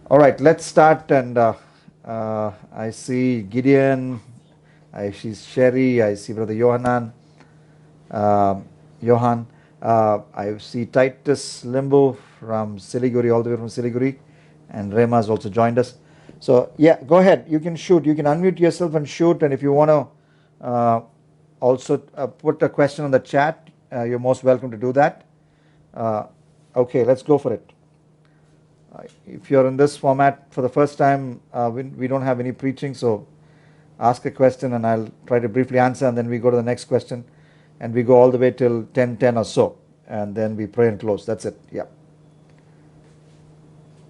All right, let's start. And I see Gideon, I see Sherry, I see Brother Johanan, Johan. I see Titus Limbo from Siliguri, all the way from Siliguri, and Rema has also joined us. So yeah, go ahead. You can shoot. You can unmute yourself and shoot. And if you want to also put a question on the chat, you're most welcome to do that. Uh, okay, let's go for it. If you're in this format for the first time, we don't have any preaching, so ask a question and I'll try to briefly answer, and then we go to the next question, and we go all the way till 10:10 or so, and then we pray and close. That's it. Yeah.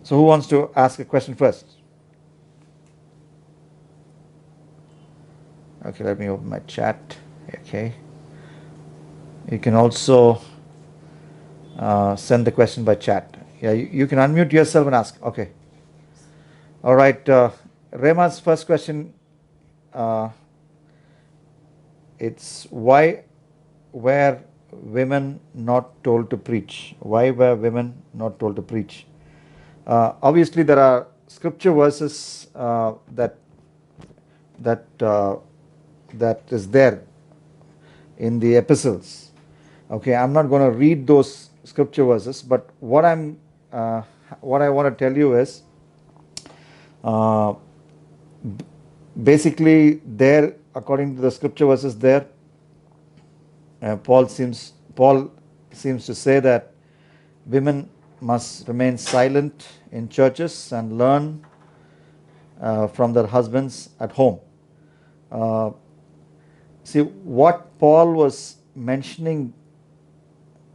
So who wants to ask a question first? Okay, let me open my chat. Okay. You can also send the question by chat. Yeah, you can unmute yourself and ask. Okay. All right. Rema's first question. Uh, it's why were women not told to preach? Why were women not told to preach? Obviously, there are scripture verses that that is there in the epistles. Okay, I'm not going to read those scripture verses, but what I want to tell you is uh, basically there, according to the scripture verses there, Paul seems to say that women must remain silent in churches and learn from their husbands at home. Uh, see, what Paul was mentioning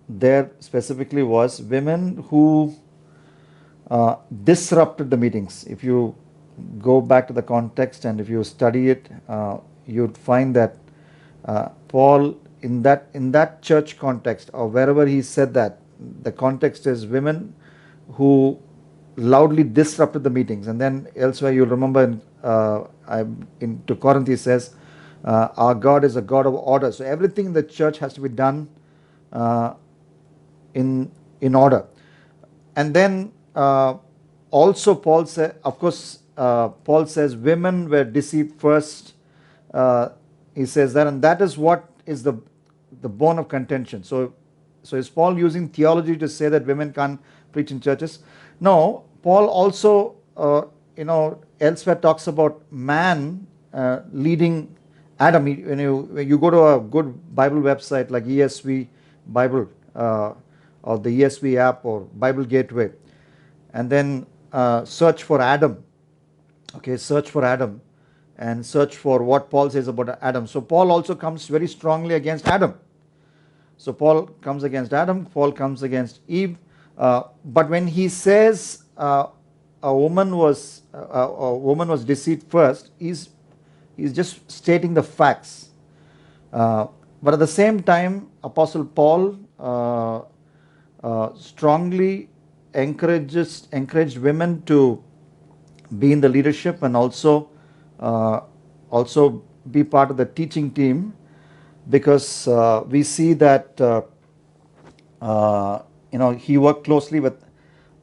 there specifically was women who disrupted the meetings. If you go back to the context and if you study it, you'd find that Paul, in that church context or wherever he said that, the context is women who loudly disrupted the meetings. And then elsewhere you'll remember in to Corinth he says, our God is a God of order. So everything in the church has to be done uh, in order. And then also Paul said, of course, Paul says women were deceived first. He says that, and that is what is the bone of contention. So is Paul using theology to say that women can't preach in churches? No, Paul also elsewhere talks about man leading Adam. When you go to a good Bible website like ESV Bible or the ESV app or Bible Gateway, and then search for Adam. Okay, search for Adam and search for what Paul says about Adam. So Paul also comes very strongly against Adam. So Paul comes against Adam, Paul comes against Eve. But when he says a woman was deceived first, he's just stating the facts. But at the same time, Apostle Paul strongly encouraged women to be in the leadership and also be part of the teaching team, because we see that he worked closely with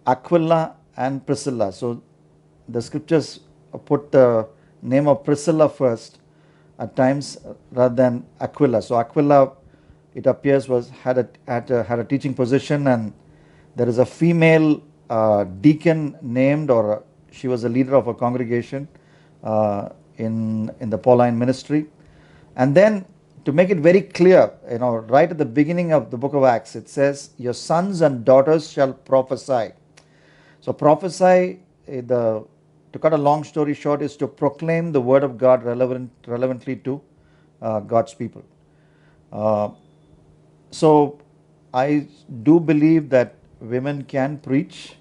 Aquila and Priscilla. So the scriptures put the name of Priscilla first at times rather than Aquila. So Aquila, it appears, had a teaching position, and there is a female deacon named, or she was a leader of a congregation in the Pauline ministry. And then, to make it very clear, right at the beginning of the book of Acts, it says, "Your sons and daughters shall prophesy." So prophesy, to cut a long story short, is to proclaim the word of God relevantly to God's people. So I do believe that women can preach,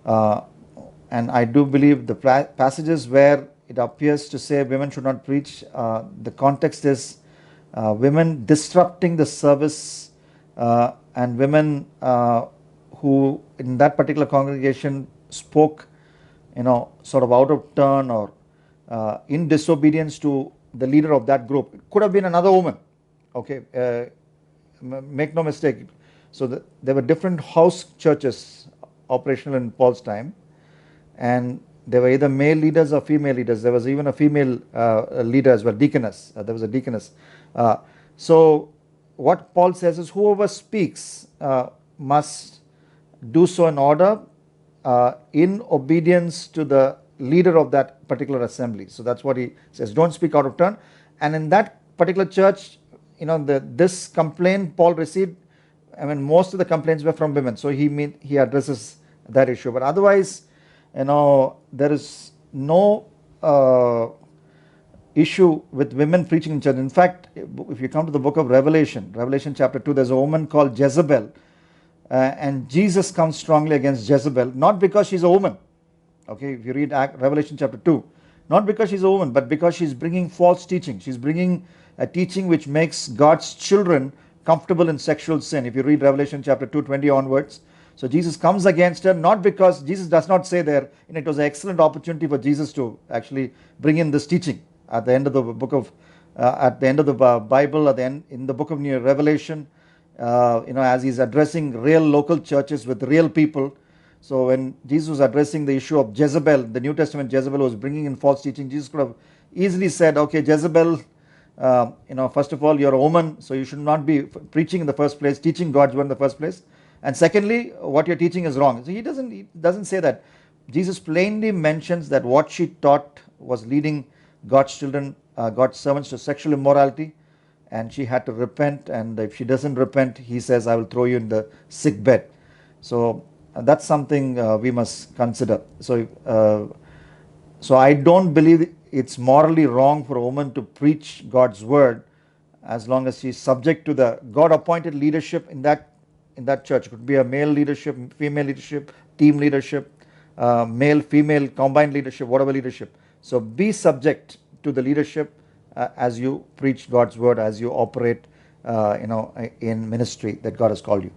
and I do believe the passages where it appears to say women should not preach, the context is women disrupting the service, and women who in that particular congregation spoke sort of out of turn or in disobedience to the leader of that group. It could have been another woman. Okay, make no mistake. So there were different house churches operational in Paul's time, and there were either male leaders or female leaders. There was even a female leader as well, deaconess. There was a deaconess. Uh, so what Paul says is whoever speaks must do so in order, in obedience to the leader of that particular assembly. So that's what he says. Don't speak out of turn. And in that particular church, this complaint Paul received, I mean, most of the complaints were from women. So he addresses that issue. But otherwise, there is no issue with women preaching in church. In fact, if you come to the book of Revelation chapter 2, there's a woman called Jezebel, and Jesus comes strongly against Jezebel, not because she's a woman. Okay, if you read Revelation chapter 2, not because she's a woman, but because she's bringing false teaching. She's bringing a teaching which makes God's children comfortable in sexual sin. If you read Revelation chapter 2:20 onwards, so Jesus comes against her, not because Jesus does not say there, it was an excellent opportunity for Jesus to actually bring in this teaching at the end of the book of, at the end of the Bible, at the end in the book of Revelation, as he's addressing real local churches with real people. So when Jesus was addressing the issue of Jezebel, the New Testament Jezebel was bringing in false teaching, Jesus could have easily said, okay, Jezebel, first of all, you're a woman, so you should not be preaching in the first place, teaching God's word in the first place. And secondly, what you're teaching is wrong. So he doesn't say that. Jesus plainly mentions that what she taught was leading God's children, God's servants to sexual immorality, and she had to repent. And if she doesn't repent, he says, I will throw you in the sick bed. So that's something we must consider. So I don't believe it's morally wrong for a woman to preach God's word as long as she's subject to the God-appointed leadership in that church. It could be a male leadership, female leadership, team leadership, male, female, combined leadership, whatever leadership. So be subject to the leadership as you preach God's word, as you operate, in ministry that God has called you.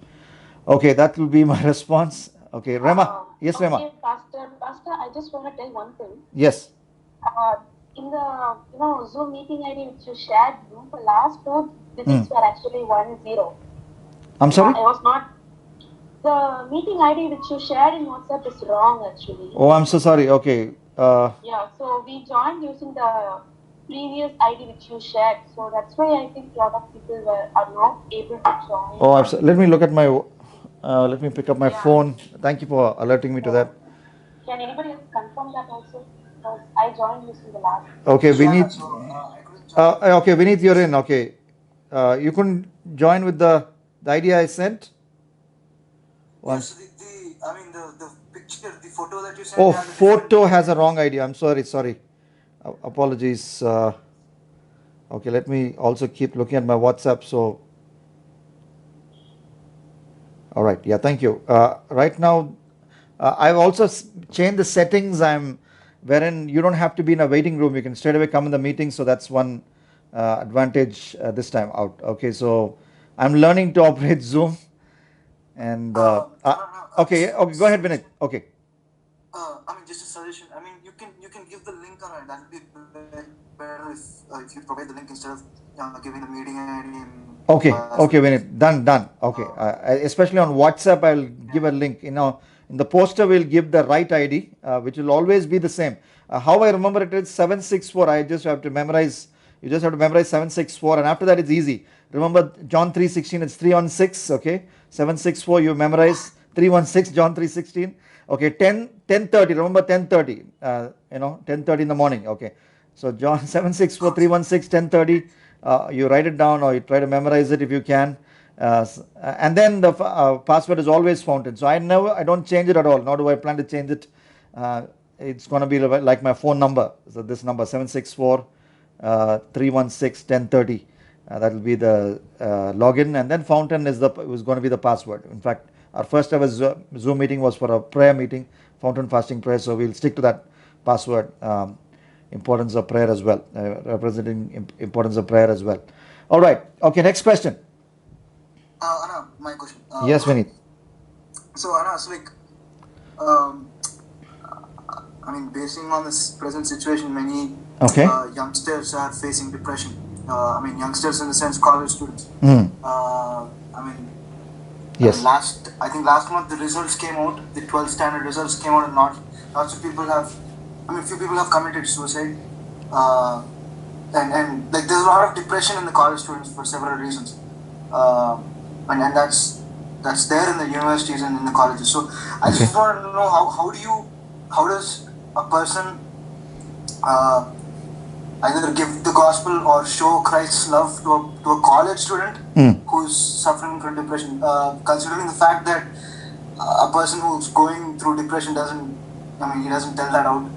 Okay, that will be my response. Okay, Rema. Yes, okay, Rema. Pastor, I just want to tell one thing. Yes. In the Zoom meeting ID which you shared, the last two digits were actually 10. I'm sorry? I was not. The meeting ID which you shared in WhatsApp is wrong actually. Oh, I'm so sorry. Okay. Yeah, so we joined using the previous ID which you shared. So that's why I think a lot of people are not able to join. Oh, let me look at my. Let me pick up my phone. Thank you for alerting me to that. Can anybody else confirm that also? Because I joined using the last. Okay, Vineet. Okay, Vineet, you're in. Okay. You couldn't join with the ID I sent? Yes, the picture, the photo that you sent. Oh, photo has a wrong ID. I'm sorry. Apologies. Okay, let me also keep looking at my WhatsApp. So, all right. Yeah, thank you. Right now, I've also changed the settings. Wherein you don't have to be in a waiting room. You can straight away come in the meeting. So that's one advantage this time out. Okay, so I'm learning to operate Zoom. And okay, go ahead, Vinit. Okay. Just a suggestion. You can give the link on it. That would be better if you provide the link instead of giving the meeting ID. Okay, Vinit. Done. Okay. Especially on WhatsApp, I'll give a link. In the poster, we'll give the right ID, which will always be the same. How I remember it is 764. I just have to memorize. You just have to memorize 764, and after that, it's easy. Remember John 3:16. It's 3:16. Okay. 764. You memorize 3:16. John 3:16. Okay. 10:30. Remember 10:30. 10:30 in the morning. Okay. So John 764 3:16 10:30. You write it down or you try to memorize it if you can. And then the password is always Fountain. So I don't change it at all, nor do I plan to change it. It's going to be like my phone number. So this number 764 3:16 10:30. That will be the login, and then Fountain was going to be the password. In fact, our first ever Zoom meeting was for a prayer meeting, Fountain Fasting Prayer. So we'll stick to that password. Importance of prayer as well, representing importance of prayer as well. All right. Okay. Next question. Anna, my question. Yes, Vineet. So Anna, it's like, basing on this present situation, many youngsters are facing depression. Youngsters in the sense college students. Yes. I think last month the results came out. The 12th standard results came out, and lots of people have, I mean, few people have committed suicide. Uh, and like there's a lot of depression in the college students for several reasons. And that's there in the universities and in the colleges. So I just want to know how does a person either give the gospel or show Christ's love to a college student who's suffering from depression, considering the fact that a person who's going through depression he doesn't tell that out.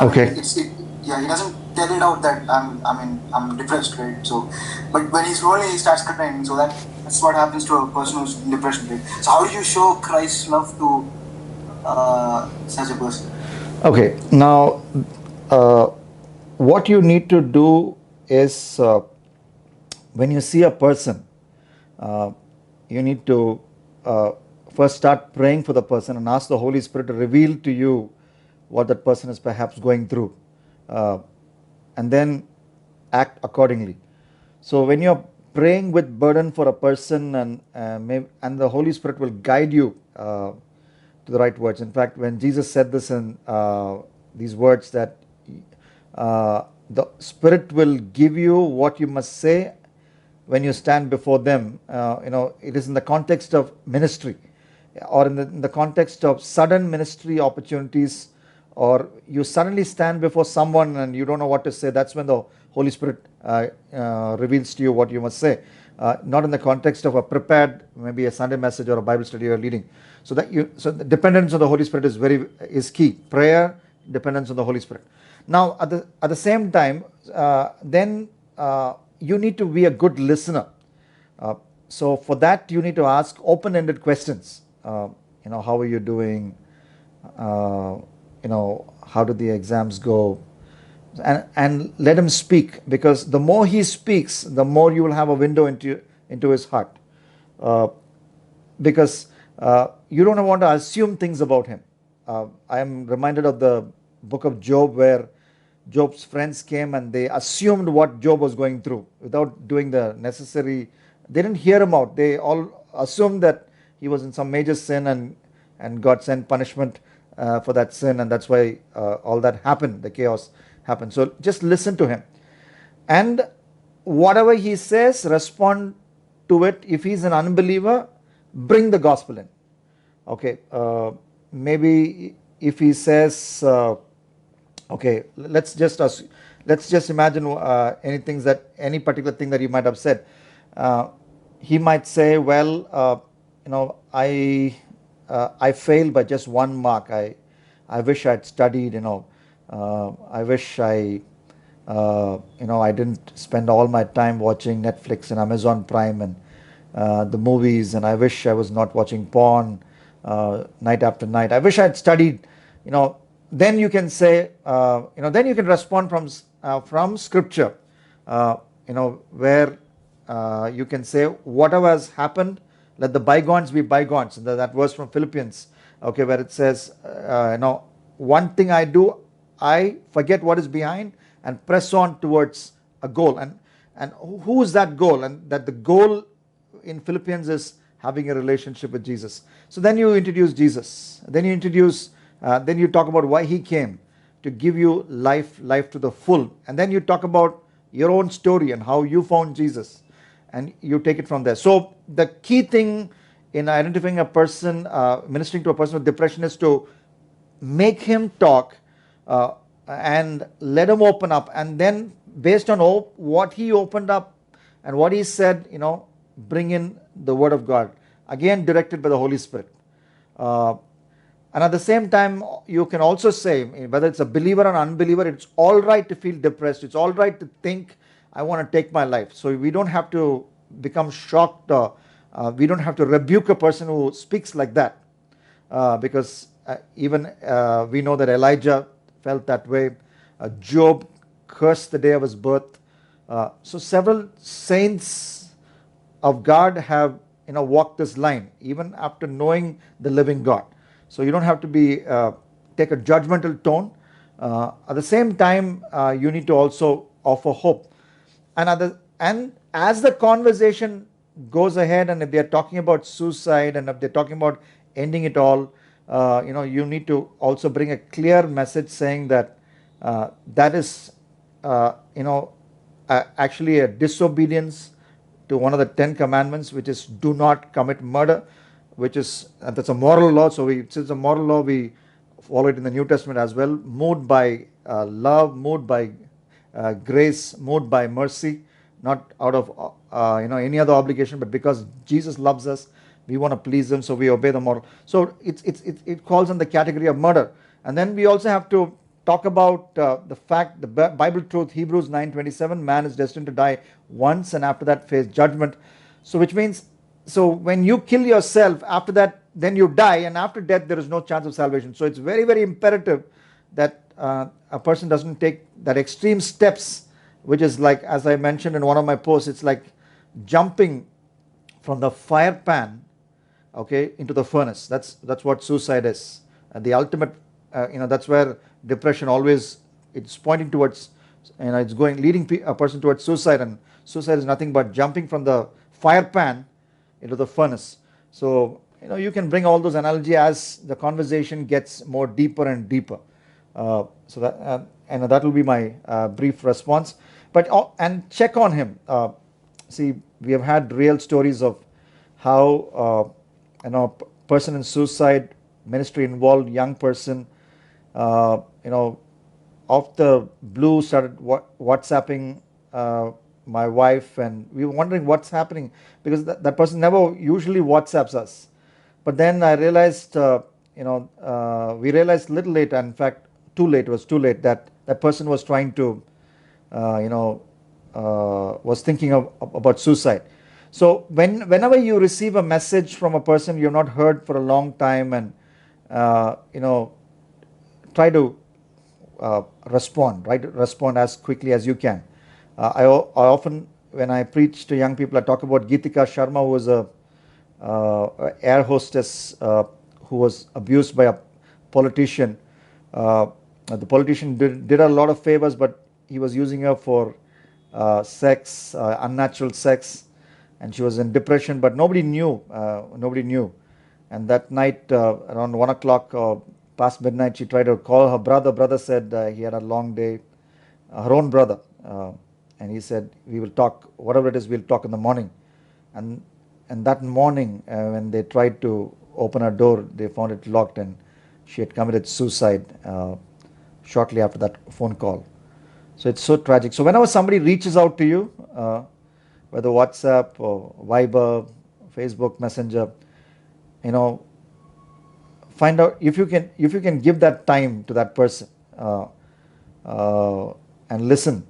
Okay. He doesn't tell it out that I'm depressed, right? So, but when he's lonely, he starts crying. So that's what happens to a person who's in depression, right? So how do you show Christ's love to such a person? Okay. Now, what you need to do is when you see a person, you need to first start praying for the person and ask the Holy Spirit to reveal to you what that person is perhaps going through, and then act accordingly. So when you're praying with burden for a person, and the Holy Spirit will guide you to the right words. In fact, when Jesus said this in these words, that the Spirit will give you what you must say when you stand before them. It is in the context of ministry, or in the context of sudden ministry opportunities, or you suddenly stand before someone and you don't know what to say. That's when the Holy Spirit reveals to you what you must say. Not in the context of a prepared, maybe a Sunday message or a Bible study you're leading. So the dependence on the Holy Spirit is key. Prayer, dependence on the Holy Spirit. Now, at the same time, then you need to be a good listener. So for that, you need to ask open-ended questions. How are you doing? How do the exams go? And let him speak, because the more he speaks, the more you will have a window into his heart. Because you don't want to assume things about him. I am reminded of the book of Job, where Job's friends came and they assumed what Job was going through without doing the necessary. They didn't hear him out. They all assumed that he was in some major sin, and God sent punishment for that sin, and that's why all that happened, the chaos happened. So just listen to him, and whatever he says, respond to it. If he's an unbeliever, bring the gospel in. Okay, maybe if he says, okay, let's just imagine any particular thing that he might have said. He might say, well, I failed by just 1 mark. I wish I'd studied. I wish I didn't spend all my time watching Netflix and Amazon Prime and the movies, and I wish I was not watching porn night after night. I wish I'd studied. Then you can say, then you can respond from Scripture, where you can say, whatever has happened, let the bygones be bygones. That verse from Philippians, okay, where it says, one thing I do, I forget what is behind and press on towards a goal. And who is that goal? And that the goal in Philippians is having a relationship with Jesus. So then you introduce Jesus. Then you talk about why he came, to give you life to the full. And then you talk about your own story and how you found Jesus, and you take it from there. So the key thing in identifying a person, ministering to a person with depression, is to make him talk and let him open up, and then based on what he opened up and what he said, bring in the Word of God, again directed by the Holy Spirit. And at the same time, you can also say, whether it's a believer or unbeliever, it's all right to feel depressed. It's all right to think, I want to take my life. So we don't have to become shocked. We don't have to rebuke a person who speaks like that, because even we know that Elijah felt that way. Job cursed the day of his birth. So several saints of God have walked this line, even after knowing the living God. So you don't have to take a judgmental tone. At the same time, you need to also offer hope. And as the conversation goes ahead, and if they're talking about suicide, and if they're talking about ending it all, you need to also bring a clear message saying that that is, actually a disobedience to one of the 10 commandments, which is do not commit murder, which is that's a moral law. So since a moral law, we follow it in the New Testament as well, moved by love, moved by grace, moved by mercy, not out of any other obligation, but because Jesus loves us, we want to please him, so we obey the moral. So it falls in the category of murder. And then we also have to talk about the fact, the Bible truth, Hebrews 9:27, man is destined to die once and after that face judgment. So which means, so when you kill yourself, after that then you die, and after death there is no chance of salvation. So it's very, very imperative that a person doesn't take that extreme steps, which is like, as I mentioned in one of my posts, it's like jumping from the fire pan, okay, into the furnace. That's what suicide is. The ultimate, that's where depression always, it's pointing towards, it's leading a person towards suicide, and suicide is nothing but jumping from the fire pan into the furnace. So you can bring all those analogy as the conversation gets more deeper and deeper. So that and that will be my brief response. But and check on him. See, we have had real stories of how person in suicide, ministry involved, young person, off the blue started WhatsApping my wife, and we were wondering what's happening, because that person never usually WhatsApps us. But then I realized, we realized a little later, in fact, it was too late, that person was trying to, was thinking about suicide. So whenever you receive a message from a person you have not heard for a long time, and try to respond as quickly as you can. I often, when I preach to young people, I talk about Geetika Sharma, who was a air hostess who was abused by a politician. The politician did a lot of favors, but he was using her for sex, unnatural sex, and she was in depression, but nobody knew. And that night, around 1 o'clock, past midnight, she tried to call her brother. Brother said he had a long day, her own brother, and he said, we will talk, whatever it is, we'll talk in the morning. And that morning, when they tried to open her door, they found it locked, and she had committed suicide shortly after that phone call. So it's so tragic. So whenever somebody reaches out to you, whether WhatsApp or Viber, Facebook Messenger, find out if you can give that time to that person and listen,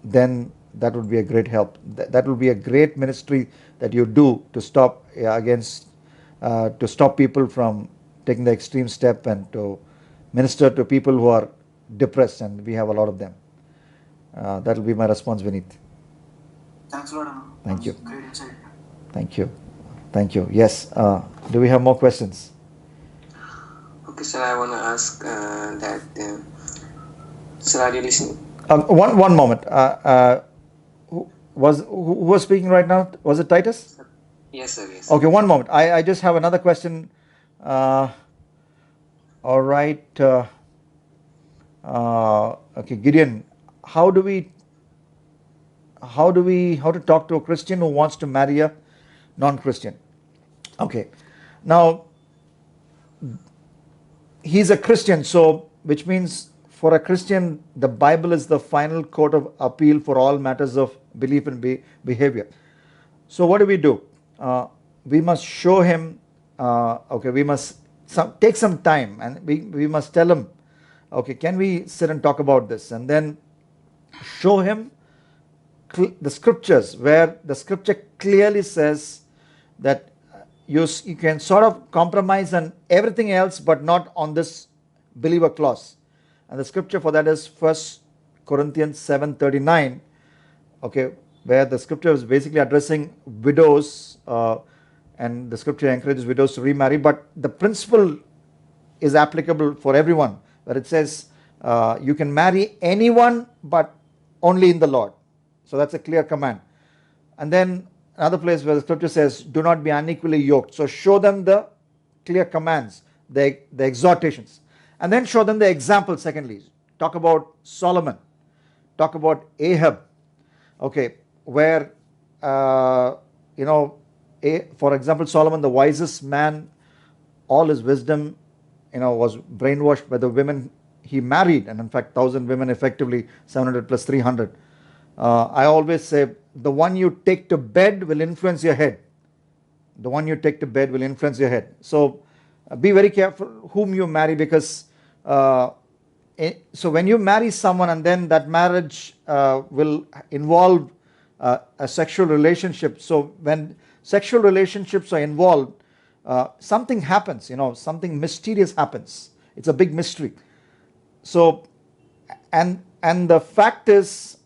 then that would be a great help. That will be a great ministry that you do to stop to stop people from taking the extreme step, and to minister to people who are depressed, and we have a lot of them. That will be my response, Vineet. Thanks a lot, Anu. Thank you. Great insight. Thank you. Yes. Do we have more questions? Okay, sir, I want to ask that, sir, are you listening? One moment. Who was speaking right now? Was it Titus? Yes, sir. Yes. Okay, one moment. I just have another question. All right. Okay, Gideon, how to talk to a Christian who wants to marry a non-Christian? Okay. Now, he's a Christian, so which means for a Christian, the Bible is the final court of appeal for all matters of belief and behavior. So what do? We must show him, we must take some time, and we must tell him, okay, can we sit and talk about this? And then show him the scriptures, where the scripture clearly says that you can sort of compromise on everything else, but not on this believer clause. And the scripture for that is 1 Corinthians 7:39, okay, where the scripture is basically addressing widows, and the scripture encourages widows to remarry, but the principle is applicable for everyone, where it says you can marry anyone, but only in the Lord. So that's a clear command. And then another place where the scripture says, do not be unequally yoked. So show them the clear commands, the exhortations, and then show them the example. Secondly, talk about Solomon, talk about Ahab, okay, where for example, Solomon, the wisest man, all his wisdom was brainwashed by the women he married, and in fact 1,000 women, effectively 700 plus 300. I always say the one you take to bed will influence your head. The one you take to bed will influence your head. So be very careful whom you marry, because so when you marry someone and then that marriage will involve a sexual relationship. So when sexual relationships are involved, something happens, something mysterious happens. It's a big mystery. So and the fact is,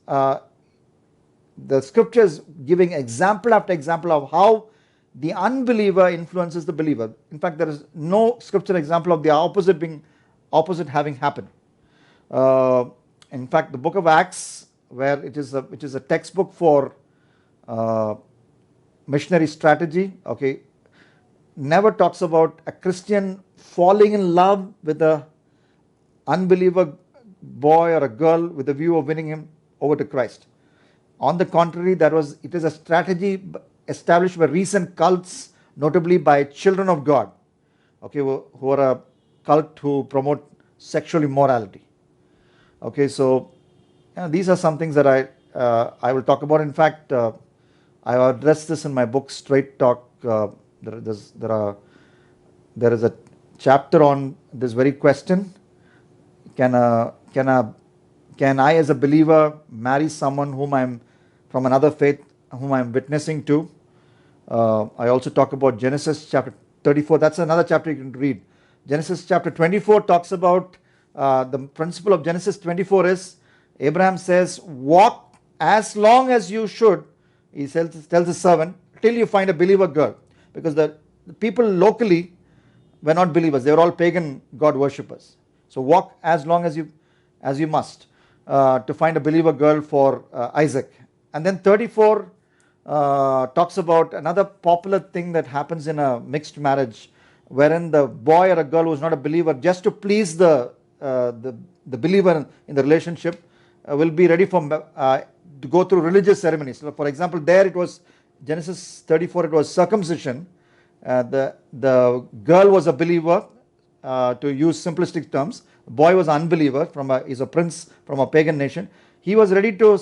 the scriptures giving example after example of how the unbeliever influences the believer. In fact, there is no scripture example of the opposite having happened. In fact, the book of Acts, which is a textbook for missionary strategy, okay, never talks about a Christian falling in love with a unbeliever boy or a girl with the view of winning him over to Christ. On the contrary, it is a strategy established by recent cults, notably by Children of God, okay, who are a cult who promote sexual immorality. Okay, so these are some things that I will talk about. In fact, I have addressed this in my book Straight Talk. There is a chapter on this very question. Can I as a believer marry someone whom I'm from another faith, whom I'm witnessing to? I also talk about Genesis chapter 34. That's another chapter you can read. Genesis chapter 24 talks about the principle of Genesis 24 is Abraham says, walk as long as you should, he tells his servant, till you find a believer girl. Because the people locally were not believers, they were all pagan God worshippers. So walk as long as you must to find a believer girl for Isaac. And then 34 talks about another popular thing that happens in a mixed marriage, wherein the boy or a girl who is not a believer, just to please the believer in the relationship, will be ready to go through religious ceremonies. So for example, there it was Genesis 34, it was circumcision. The girl was a believer, to use simplistic terms. The boy was an unbeliever, he's a prince from a pagan nation. He was ready to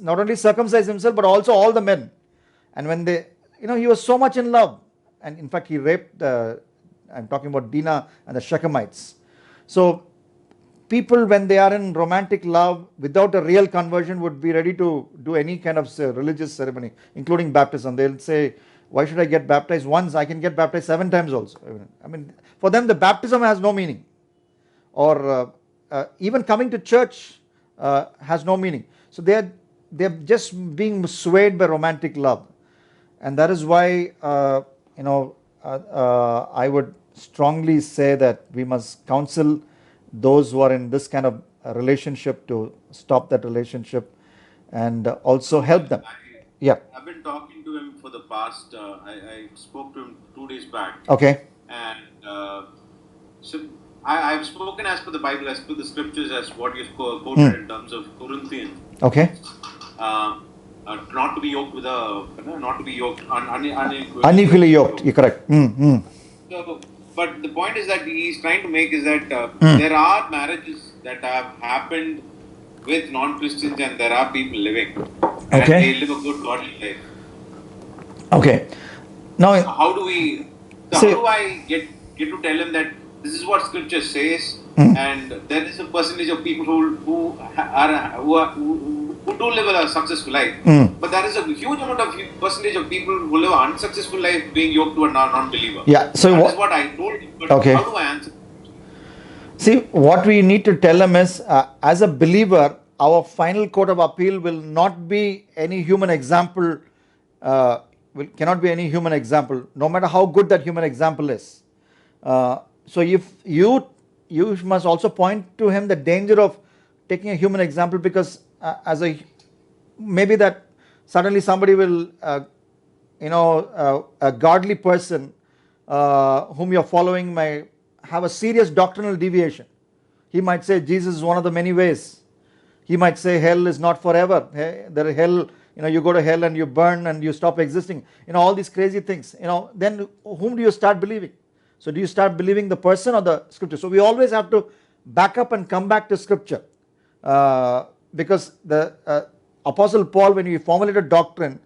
not only circumcise himself, but also all the men. And when he was so much in love, and in fact he raped, I'm talking about Dinah and the Shechemites. So people, when they are in romantic love without a real conversion, would be ready to do any kind of religious ceremony, including baptism. They'll say, why should I get baptized once? I can get baptized 7 times also. I mean, for them the baptism has no meaning, or even coming to church has no meaning. So they're just being swayed by romantic love, and that is why I would strongly say that we must counsel those who are in this kind of relationship to stop that relationship, and also help them. I've been talking to him for the past, I spoke to him 2 days back. Okay. And so I've spoken as per the Bible, as per the scriptures, as what you've quoted in terms of Corinthians. Okay. Not to be yoked with unequally yoked. You're correct. So, but the point is that he's trying to make is that there are marriages that have happened with non-Christians, and there are people living. Okay. And they live a good godly life. Okay. Now, how do I get to tell him that this is what scripture says, and there is a percentage of people who do live a successful life, but there is a huge amount of percentage of people who live an unsuccessful life being yoked to a non-believer. Yeah. So that is what I told him. But okay. How do I answer? See, what we need to tell them is, as a believer, our final court of appeal will not be any human example. Cannot be any human example, no matter how good that human example is. So if you must also point to him the danger of taking a human example, because maybe that suddenly somebody will, a godly person whom you're following may have a serious doctrinal deviation. He might say Jesus is one of the many ways. He might say hell is not forever. There hell, you go to hell and you burn and you stop existing. All these crazy things. Then whom do you start believing? So do you start believing the person or the scripture? So we always have to back up and come back to scripture, because the Apostle Paul, when he formulated doctrine,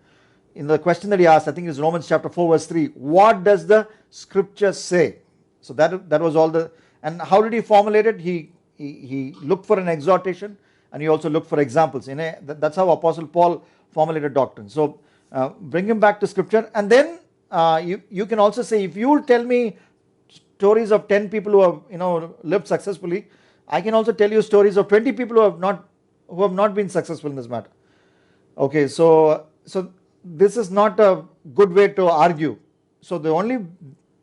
in the question that he asked, I think it's Romans chapter 4 verse 3, what does the scripture say? So that was all the, and how did he formulate it? He looked for an exhortation, and he also looked for examples. That's how Apostle Paul formulated doctrine. So bring him back to scripture, and then you can also say, if you will tell me stories of 10 people who have lived successfully, I can also tell you stories of 20 people who have not been successful in this matter. Okay, so this is not a good way to argue. So the only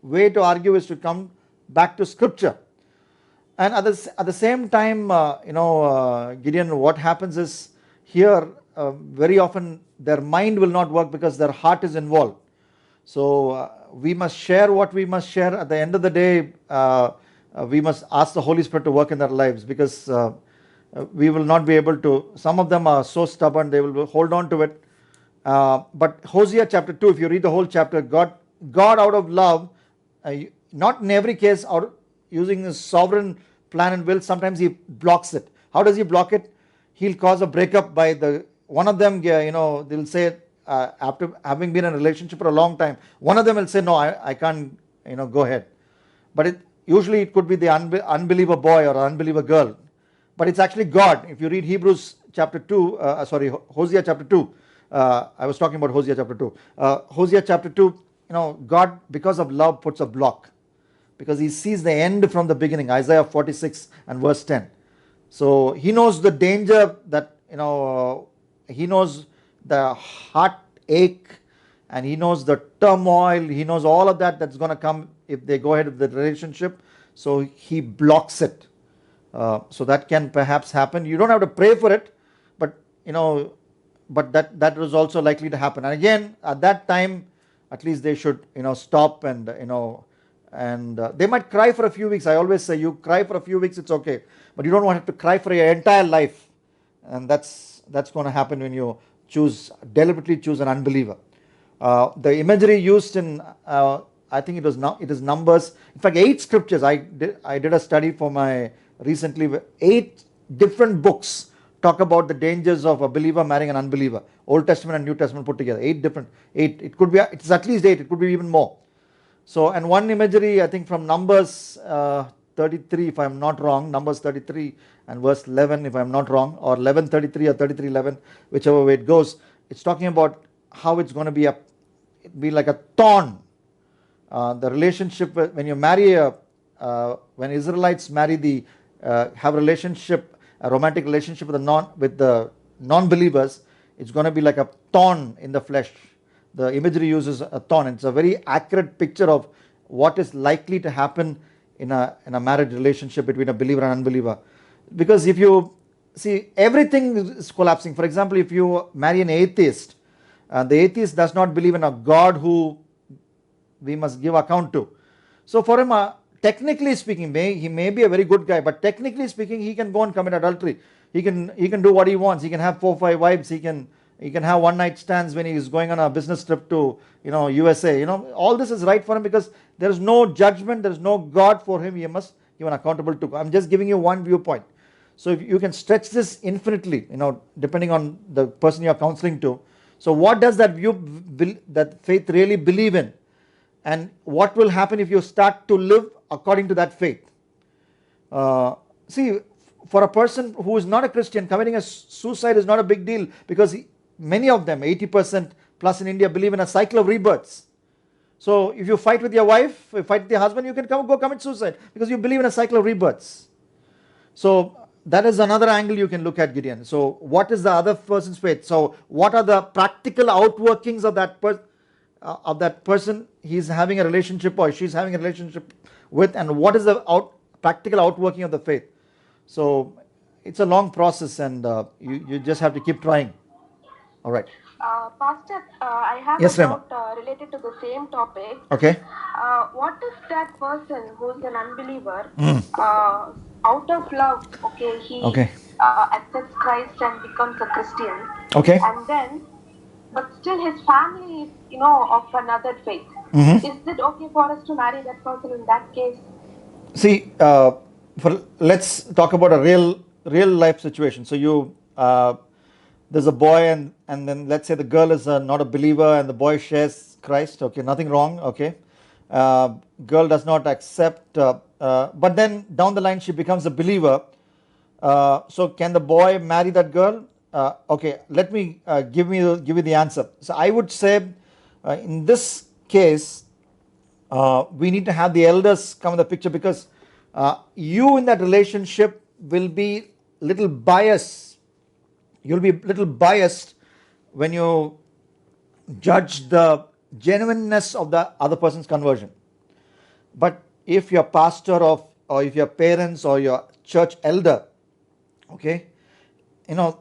way to argue is to come back to scripture. And at the same time, Gideon, what happens is here very often their mind will not work because their heart is involved. So we must share what we must share. At the end of the day, we must ask the Holy Spirit to work in their lives, because we will not be able to. Some of them are so stubborn, they will hold on to it. But Hosea chapter 2, if you read the whole chapter, God out of love, not in every case, or using his sovereign plan and will, sometimes he blocks it. How does he block it? He'll cause a breakup by one of them, they'll say, after having been in a relationship for a long time, one of them will say, no, I can't, go ahead. But usually it could be the unbeliever boy or unbeliever girl. But it's actually God. If you read Hosea chapter 2, I was talking about Hosea chapter 2. Hosea chapter 2, God, because of love, puts a block, because he sees the end from the beginning. Isaiah 46 and verse 10. So he knows the danger that, he knows the heartache, and he knows the turmoil, he knows all of that's going to come if they go ahead with the relationship. So he blocks it. So that can perhaps happen. You don't have to pray for it, but but that was also likely to happen. And again, at that time, at least they should stop and and they might cry for a few weeks. I always say, you cry for a few weeks, it's okay, but you don't want to cry for your entire life. And that's going to happen when you deliberately choose an unbeliever. The imagery used in I think it is Numbers. In fact, 8 scriptures. I did a study for my recently. 8 different books talk about the dangers of a believer marrying an unbeliever. Old Testament and New Testament put together. 8 different. 8. It could be. It's at least 8. It could be even more. So, and one imagery, I think from Numbers 33, if I'm not wrong, Numbers 33 and verse 11, if I'm not wrong, or 11:33 or 33:11, whichever way it goes. It's talking about how it's going to be like a thorn. The relationship when you marry when Israelites marry have a romantic relationship with the non-believers, it's going to be like a thorn in the flesh. The imagery uses a thorn. It's a very accurate picture of what is likely to happen in a marriage relationship between a believer and unbeliever. Because if you see, everything is collapsing. For example, if you marry an atheist, the atheist does not believe in a God who we must give account to. So for him, technically speaking, he may be a very good guy, but technically speaking, he can go and commit adultery. He can do what he wants. He can have 4 or 5 wives. He can have one night stands when he is going on a business trip to USA. All this is right for him, because there is no judgment, there is no God for him. He must give an accountable to. I'm just giving you one viewpoint. So if you can stretch this infinitely, depending on the person you are counseling to. So what does that faith really believe in? And what will happen if you start to live according to that faith? See, for a person who is not a Christian, committing a suicide is not a big deal, because many of them, 80% plus in India, believe in a cycle of rebirths. So if you fight with your wife, fight with your husband, you can go commit suicide, because you believe in a cycle of rebirths. So that is another angle you can look at, Gideon. So what is the other person's faith? So what are the practical outworkings of that person he's having a relationship or she's having a relationship with, and what is the practical outworking of the faith? So it's a long process, and you just have to keep trying. All right. Pastor, I have Yes, a Rema. doubt related to the same topic. Okay. What if that person who's an unbeliever, out of love, okay, he Okay. accepts Christ and becomes a Christian, Okay. and then, but still his family is, of another faith. Mhm. Is it okay for us to marry that person in that case? See, let's talk about a real life situation. So there's a boy, and then let's say the girl is not a believer, and the boy shares Christ. Okay, nothing wrong. Okay, girl does not accept, but then down the line she becomes a believer. So can the boy marry that girl? Okay, let me give you the answer. So I would say, in this case, we need to have the elders come in the picture, because you in that relationship will be little biased. You'll be little biased when you judge the genuineness of the other person's conversion. But if your pastor or if your parents or your church elder, okay,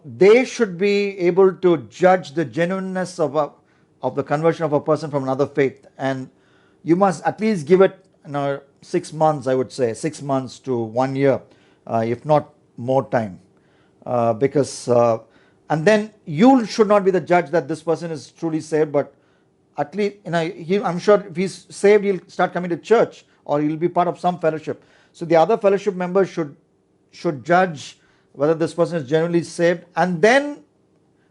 they should be able to judge the genuineness of the conversion of a person from another faith, and you must at least give it 6 months. I would say 6 months to 1 year, if not more time, because and then you should not be the judge that this person is truly saved, but at least I'm sure if he's saved, he'll start coming to church, or he'll be part of some fellowship. So the other fellowship members should judge whether this person is genuinely saved, and then,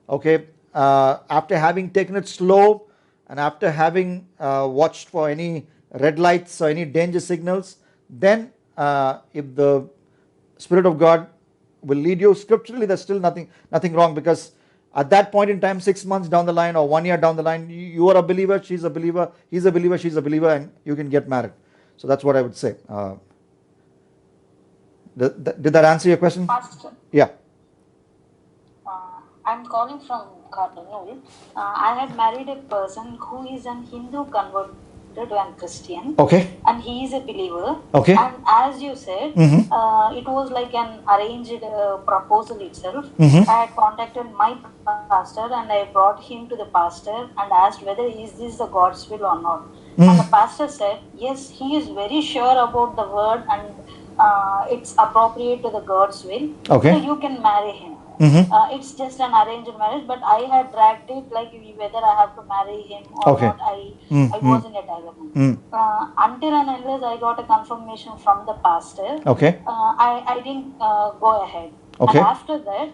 okay, after having taken it slow, and after having watched for any red lights or any danger signals, then if the Spirit of God will lead you scripturally, there's still nothing wrong, because at that point in time, 6 months down the line or 1 year down the line, you are a believer, she's a believer, he's a believer, she's a believer, and you can get married. So that's what I would say. Did that answer your question? Pastor, Yeah. I'm calling from Karnool. I had married a person who is an Hindu converted to a Christian. Okay. And he is a believer. Okay. And as you said, it was like an arranged proposal itself. I had contacted my pastor and I brought him to the pastor and asked whether is this the God's will or not. And the pastor said, yes, he is very sure about the word and it's appropriate to the God's will. Okay. So you can marry him. It's just an arranged marriage, but I had dragged it like whether I have to marry him or Okay. not. I was in a dilemma. Until and unless I got a confirmation from the pastor, Okay. I didn't go ahead. Okay. And after that,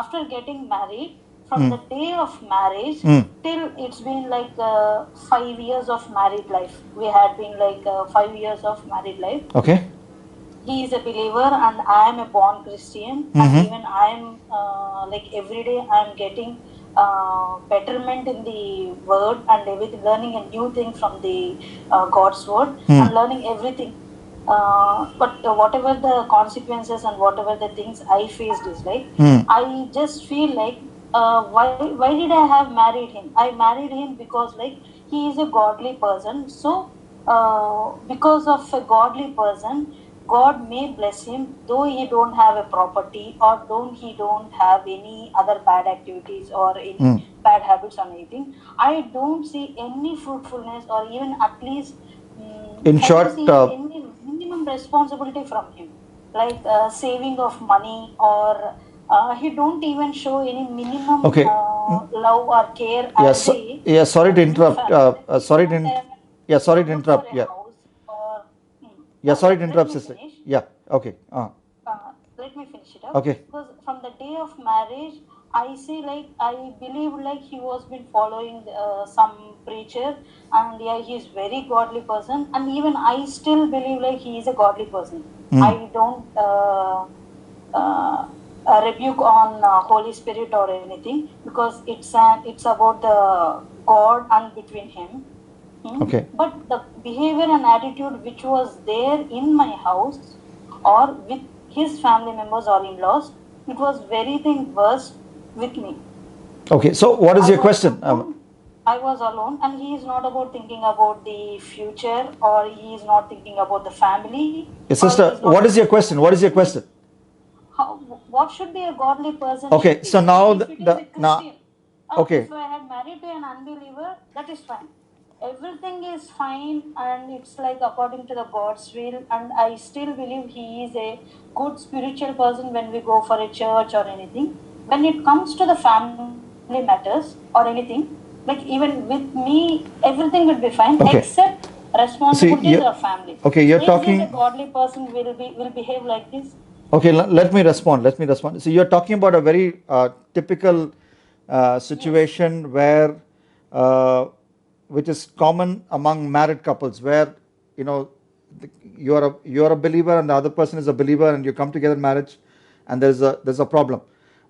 after getting married, from the day of marriage till it's been like 5 years of married life. We had been like 5 years of married life. Okay. He is a believer and I am a born Christian, and even I am like every day I am getting betterment in the word and everything, learning a new thing from the God's word and learning everything. But whatever the consequences and whatever the things I faced is like, I just feel like why did I have married him? I married him because like he is a godly person. So because of a godly person, God may bless him, though he don't have a property or he don't have any other bad activities or any bad habits or anything. I don't see any fruitfulness or even at least In I short, don't see any minimum responsibility from him, like saving of money or he don't even show any minimum Okay. love or care. Yes. Yeah. Sorry to interrupt. Sorry to interrupt. Yeah. Yeah, sorry to interrupt, sister. Finish. Yeah, okay. Let me finish it up. Okay. Because from the day of marriage, I see like I believe like he was been following some preacher, and yeah, he is very godly person, and even I still believe like he is a godly person. I don't rebuke on Holy Spirit or anything, because it's about the God and between him. Okay. But the behavior and attitude which was there in my house or with his family members or in-laws, it was very thing worse with me. Okay, so what is your question? I was alone, and he is not about thinking about the future, or he is not thinking about the family. Yes, sister, what is your question? What is your question? What should be a godly person? Okay, so now Okay. If I had married to an unbeliever, that is fine. Everything is fine, and it's like according to the God's will, and I still believe he is a good spiritual person when we go for a church or anything. When it comes to the family matters or anything, like even with me, everything will be fine Okay. except responsibilities of family. Okay, you're Is talking. this a godly person will behave like this? Okay, let me respond. Let me respond. So you're talking about a very typical situation where, which is common among married couples, where you know you're a believer and the other person is a believer, and you come together in marriage, and there's a problem.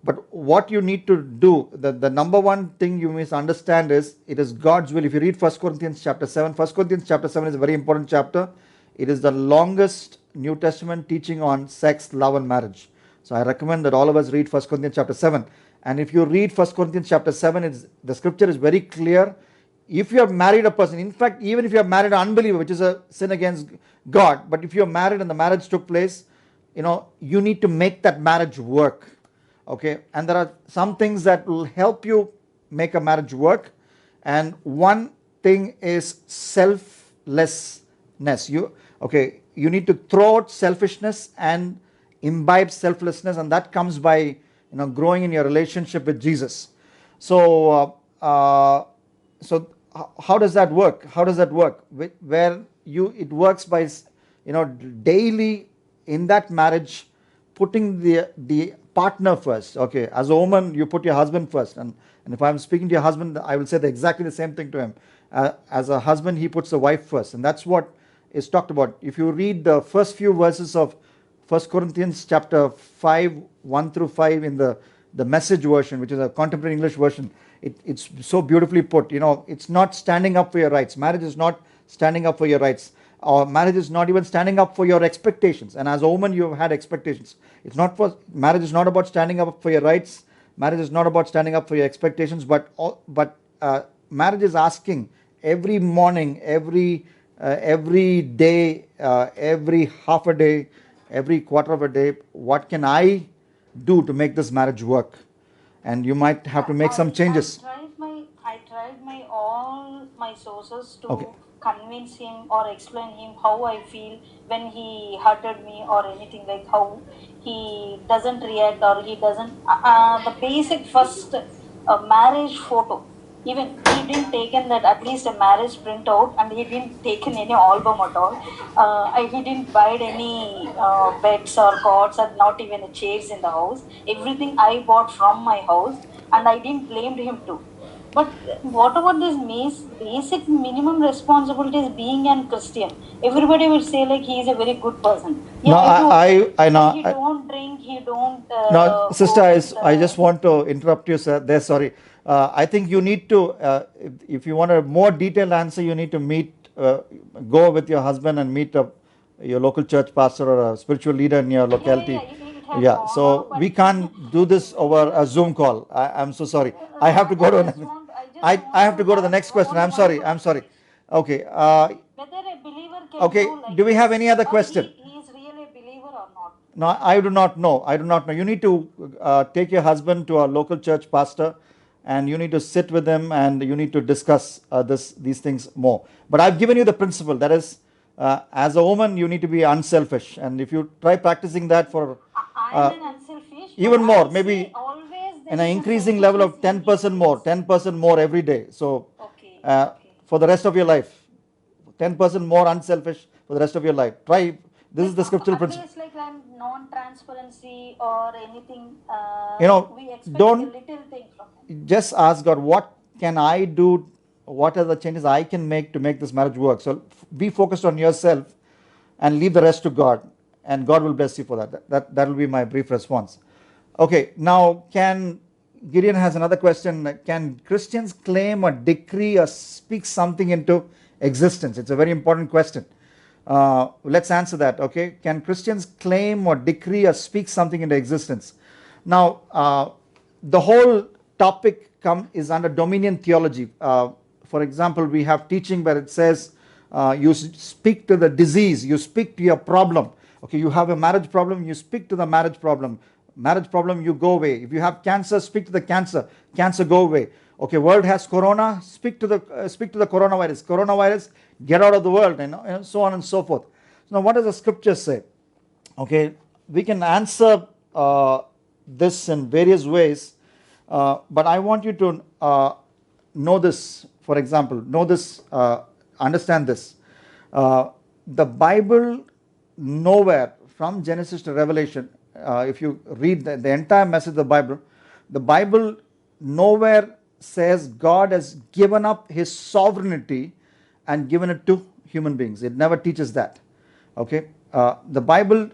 But what you need to do, the number one thing you must understand is it is God's will. If you read 1 Corinthians chapter 7, 1 Corinthians chapter 7 is a very important chapter. It is the longest New Testament teaching on sex, love and marriage. So I recommend that all of us read 1 Corinthians chapter 7. And if you read 1 Corinthians chapter 7, the scripture is very clear. If you have married a person, in fact, even if you have married an unbeliever, which is a sin against God, but if you are married and the marriage took place, you need to make that marriage work. Okay, and there are some things that will help you make a marriage work, and one thing is selflessness. You need to throw out selfishness and imbibe selflessness, and that comes by growing in your relationship with Jesus. So how does that work? Where it works by daily in that marriage putting the partner first. Okay, as a woman you put your husband first, and if I'm speaking to your husband, I will say exactly the same thing to him. As a husband, he puts the wife first, and that's what is talked about. If you read the first few verses of 1 Corinthians chapter 5, 1 through 5 in the Message version, which is a contemporary English version, it's so beautifully put. It's not standing up for your rights. Marriage is not standing up for your rights. Or marriage is not even standing up for your expectations. And as a woman, you have had expectations. Marriage is not about standing up for your rights. Marriage is not about standing up for your expectations. But marriage is asking every morning, every day, every half a day, every quarter of a day, what can I do to make this marriage work? And you might have to make some changes. I tried all my sources to convince him or explain him how I feel when he hurted me or anything, like how he doesn't react or he doesn't. The basic first marriage photo. Even he didn't taken that at least a marriage printout, and he didn't taken any album at all. He didn't buy any beds or cots or not even a chairs in the house. Everything I bought from my house, and I didn't blame him too. But whatever this means, basic minimum responsibilities being a Christian. Everybody will say like he is a very good person. Yeah, no, I know. He don't drink. He don't. No, sister, I just want to interrupt you, sir. There, sorry. I think you need to, if you want a more detailed answer, you need to go with your husband and meet your local church pastor or a spiritual leader in your locality. Yeah, so we can't do this over a Zoom call. I'm so sorry. I have to go to. I have to go to the next question. I'm sorry. Okay. Whether a believer can okay. do like Do we have any other or question? He is really a believer or not? No, I do not know. You need to take your husband to a local church pastor, and you need to sit with him, and you need to discuss these things more. But I've given you the principle. That is, as a woman, you need to be unselfish, and if you try practicing that for I'm an unselfish. even but more, I maybe say always there in an is a increasing level of selfishness in 10% more every day. So Okay. for the rest of your life, 10% more unselfish for the rest of your life. Try. This is the scriptural principle. It's like non-transparency or anything. We expect don't- a little thing from him. Just ask God, what can I do? What are the changes I can make to make this marriage work? So be focused on yourself and leave the rest to God, and God will bless you for that. That will be my brief response. Okay, now Gideon has another question. Can Christians claim or decree or speak something into existence? It's a very important question. Let's answer that. Okay, can Christians claim or decree or speak something into existence? Now, the whole topic is under dominion theology. For example, we have teaching where it says you speak to the disease, you speak to your problem. Okay, you have a marriage problem, you speak to the marriage problem. marriage problem, you go away. If you have cancer, speak to the cancer, go away. Okay, world has corona, speak to the coronavirus, get out of the world, and so on and so forth. Now, what does the scripture say? Okay, we can answer this in various ways, but I want you to know this. For example, understand this. The Bible, nowhere from Genesis to Revelation, if you read the entire message of the Bible nowhere says God has given up his sovereignty and given it to human beings. It never teaches that. Okay, the Bible,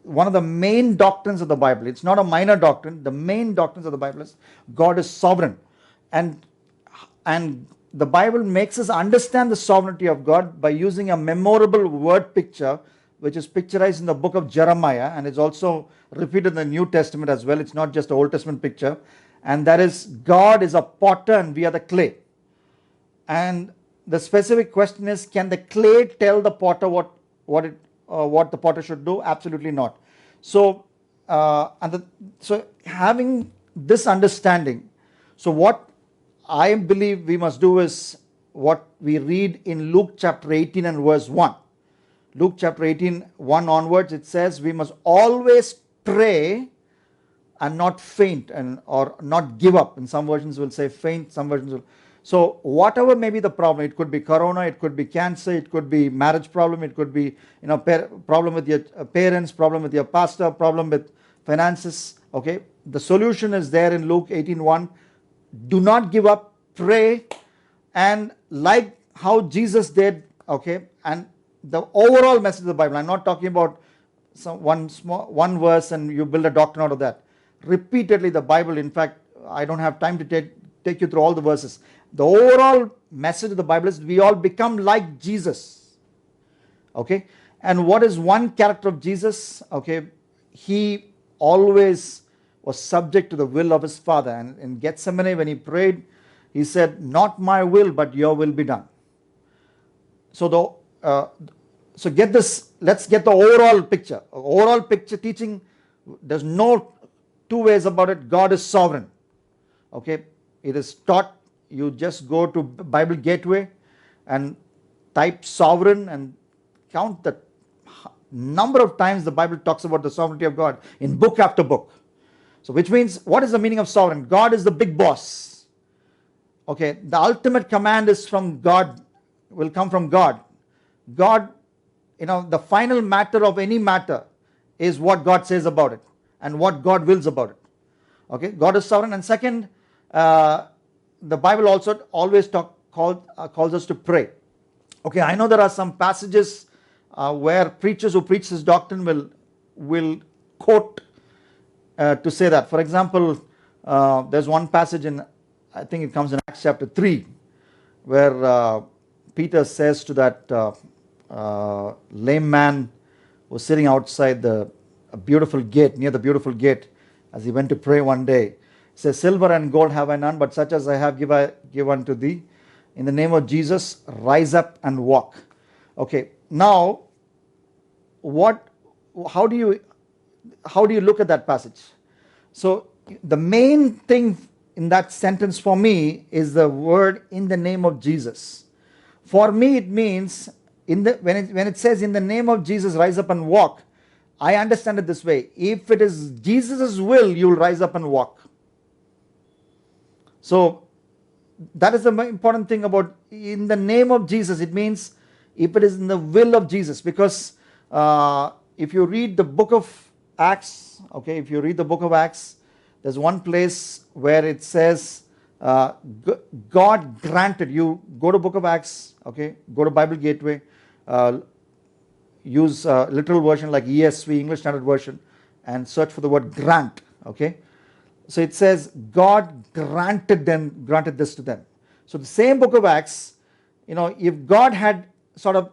one of the main doctrines of the Bible, it's not a minor doctrine, the main doctrines of the Bible is God is sovereign, and the Bible makes us understand the sovereignty of God by using a memorable word picture, which is picturized in the book of Jeremiah, and it's also repeated in the New Testament as well. It's not just an Old Testament picture, and that is, God is a potter and we are the clay. And the specific question is, can the clay tell the potter what the potter should do? Absolutely not. So, so having this understanding, so what I believe we must do is what we read in Luke chapter 18 and verse 1. Luke chapter 18, 1 onwards, it says we must always pray and not faint, or not give up. In some versions will say faint, some versions will. So whatever may be the problem, it could be corona, it could be cancer, it could be marriage problem, it could be problem with your parents, problem with your pastor, problem with finances. Okay, the solution is there in Luke 18:1. Do not give up, pray, and like how Jesus did. Okay, and the overall message of the Bible. I'm not talking about one verse and you build a doctrine out of that. Repeatedly, the Bible. In fact, I don't have time to take you through all the verses. The overall message of the Bible is we all become like Jesus. Okay, and what is one character of Jesus? Okay, he always was subject to the will of his Father, and in Gethsemane when he prayed, he said, "Not my will, but your will be done." So so get this. Let's get the overall picture. Overall picture teaching. There's no two ways about it. God is sovereign. Okay, it is taught. You just go to Bible Gateway and type sovereign and count the number of times the Bible talks about the sovereignty of God in book after book. So which means, what is the meaning of sovereign? God is the big boss. Okay, the ultimate command is from God, will come from God. God, the final matter of any matter is what God says about it and what God wills about it. Okay, God is sovereign. And second, the Bible also always calls us to pray. Okay, I know there are some passages where preachers who preach this doctrine will quote to say that. For example, there's one passage in, I think it comes in Acts chapter 3, where Peter says to that lame man who was sitting outside a beautiful gate, near the beautiful gate, as he went to pray one day. He says, "Silver and gold have I none, but such as I have give unto thee. In the name of Jesus, rise up and walk." Okay, now, how do you look at that passage? So the main thing in that sentence for me is the word "in the name of Jesus." For me, it means when it says "in the name of Jesus, rise up and walk," I understand it this way: if it is Jesus' will, you'll rise up and walk. So that is the important thing about "in the name of Jesus." It means if it is in the will of Jesus, because if you read the book of Acts, okay, if you read the book of Acts, there's one place where it says God granted. You go to book of Acts, okay, go to Bible Gateway, use literal version like ESV, English Standard Version, and search for the word grant. Okay, so it says God granted this to them. So the same book of Acts, if God had sort of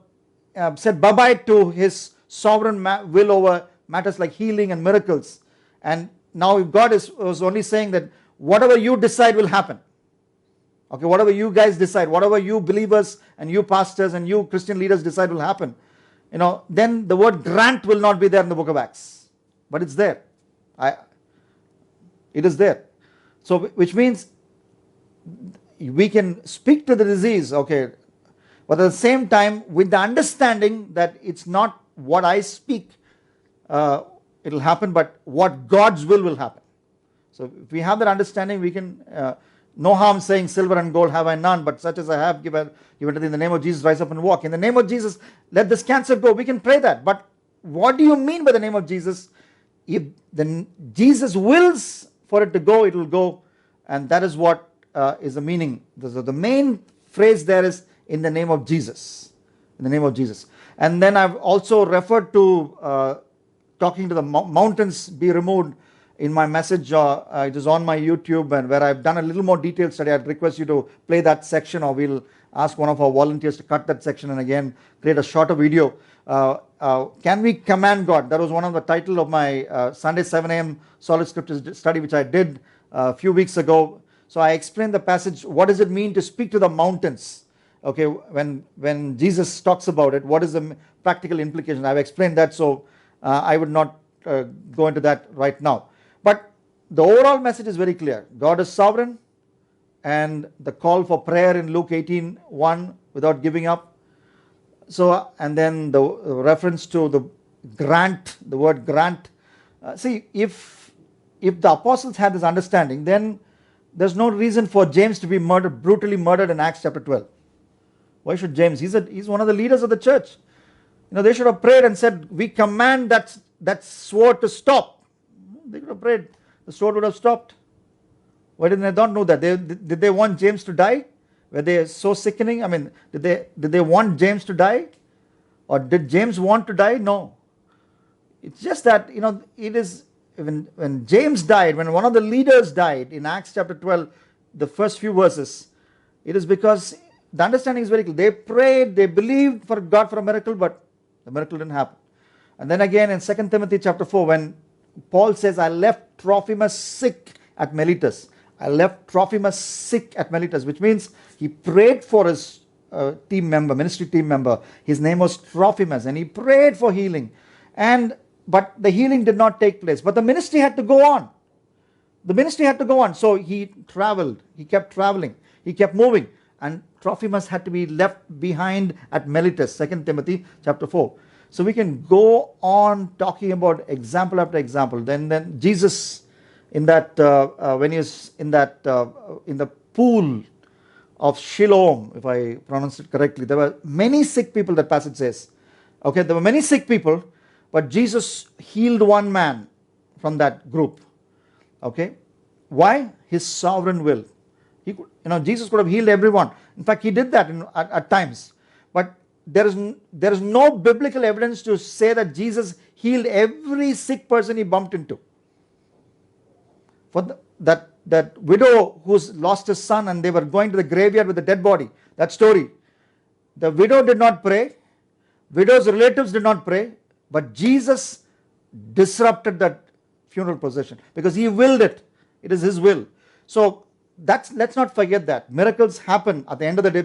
said bye-bye to his sovereign will over matters like healing and miracles, and now if God was only saying that whatever you decide will happen, okay, whatever you guys decide, whatever you believers and you pastors and you Christian leaders decide will happen, then the word grant will not be there in the book of Acts, but it's there. It is there. So which means we can speak to the disease, okay, but at the same time with the understanding that it's not what I speak it will happen, but what God's will happen. So if we have that understanding, we can no harm saying silver and gold have I none, but such as I have given to thee, in the name of Jesus rise up and walk. In the name of Jesus let this cancer go. We can pray that, but what do you mean by the name of Jesus? If then Jesus wills for it to go, it will go, and that is what is the meaning. The main phrase there is in the name of Jesus, in the name of Jesus. And then I've also referred to talking to the mountains be removed in my message. It is on my YouTube, and where I've done a little more detailed study. I'd request you to play that section, or we'll ask one of our volunteers to cut that section and again create a shorter video. Can we command God? That was one of the title of my Sunday 7 a.m. solid scriptures study, which I did a few weeks ago. So I explained the passage. What does it mean to speak to the mountains? Okay, when Jesus talks about it, what is the practical implication? I've explained that, so I would not go into that right now. But the overall message is very clear. God is sovereign, and the call for prayer in Luke 18:1, without giving up. So, and then the reference to the grant, the word grant. See, if the apostles had this understanding, then there's no reason for James to be brutally murdered in Acts chapter 12. Why should James? He's one of the leaders of the church. They should have prayed and said, we command that sword to stop. They could have prayed. The sword would have stopped. Why didn't they not know that? Did they want James to die? Were they so sickening? I mean, did they want James to die? Or did James want to die? No. It's just that, it is, when James died, when one of the leaders died in Acts chapter 12, the first few verses, it is because the understanding is very clear. They prayed, they believed for God for a miracle, but the miracle didn't happen. And then again in 2 Timothy chapter 4, when Paul says, I left Trophimus sick at Miletus. I left Trophimus sick at Miletus, which means he prayed for his team member, ministry team member. His name was Trophimus, and he prayed for healing. But the healing did not take place. But the ministry had to go on. The ministry had to go on. So he traveled. He kept traveling. He kept moving. And Trophimus had to be left behind at Miletus, 2 Timothy chapter 4. So we can go on talking about example after example. Then Jesus, in that when he was in the pool of Siloam, if I pronounce it correctly, there were many sick people. That passage says, okay, there were many sick people, but Jesus healed one man from that group. Okay, why? His sovereign will. He could, Jesus could have healed everyone. In fact, he did that at times. But there is no biblical evidence to say that Jesus healed every sick person he bumped into. For that widow who's lost his son and they were going to the graveyard with the dead body, that story, the widow did not pray, widow's relatives did not pray, but Jesus disrupted that funeral procession because he willed it. It is his will. So let's not forget that miracles happen at the end of the day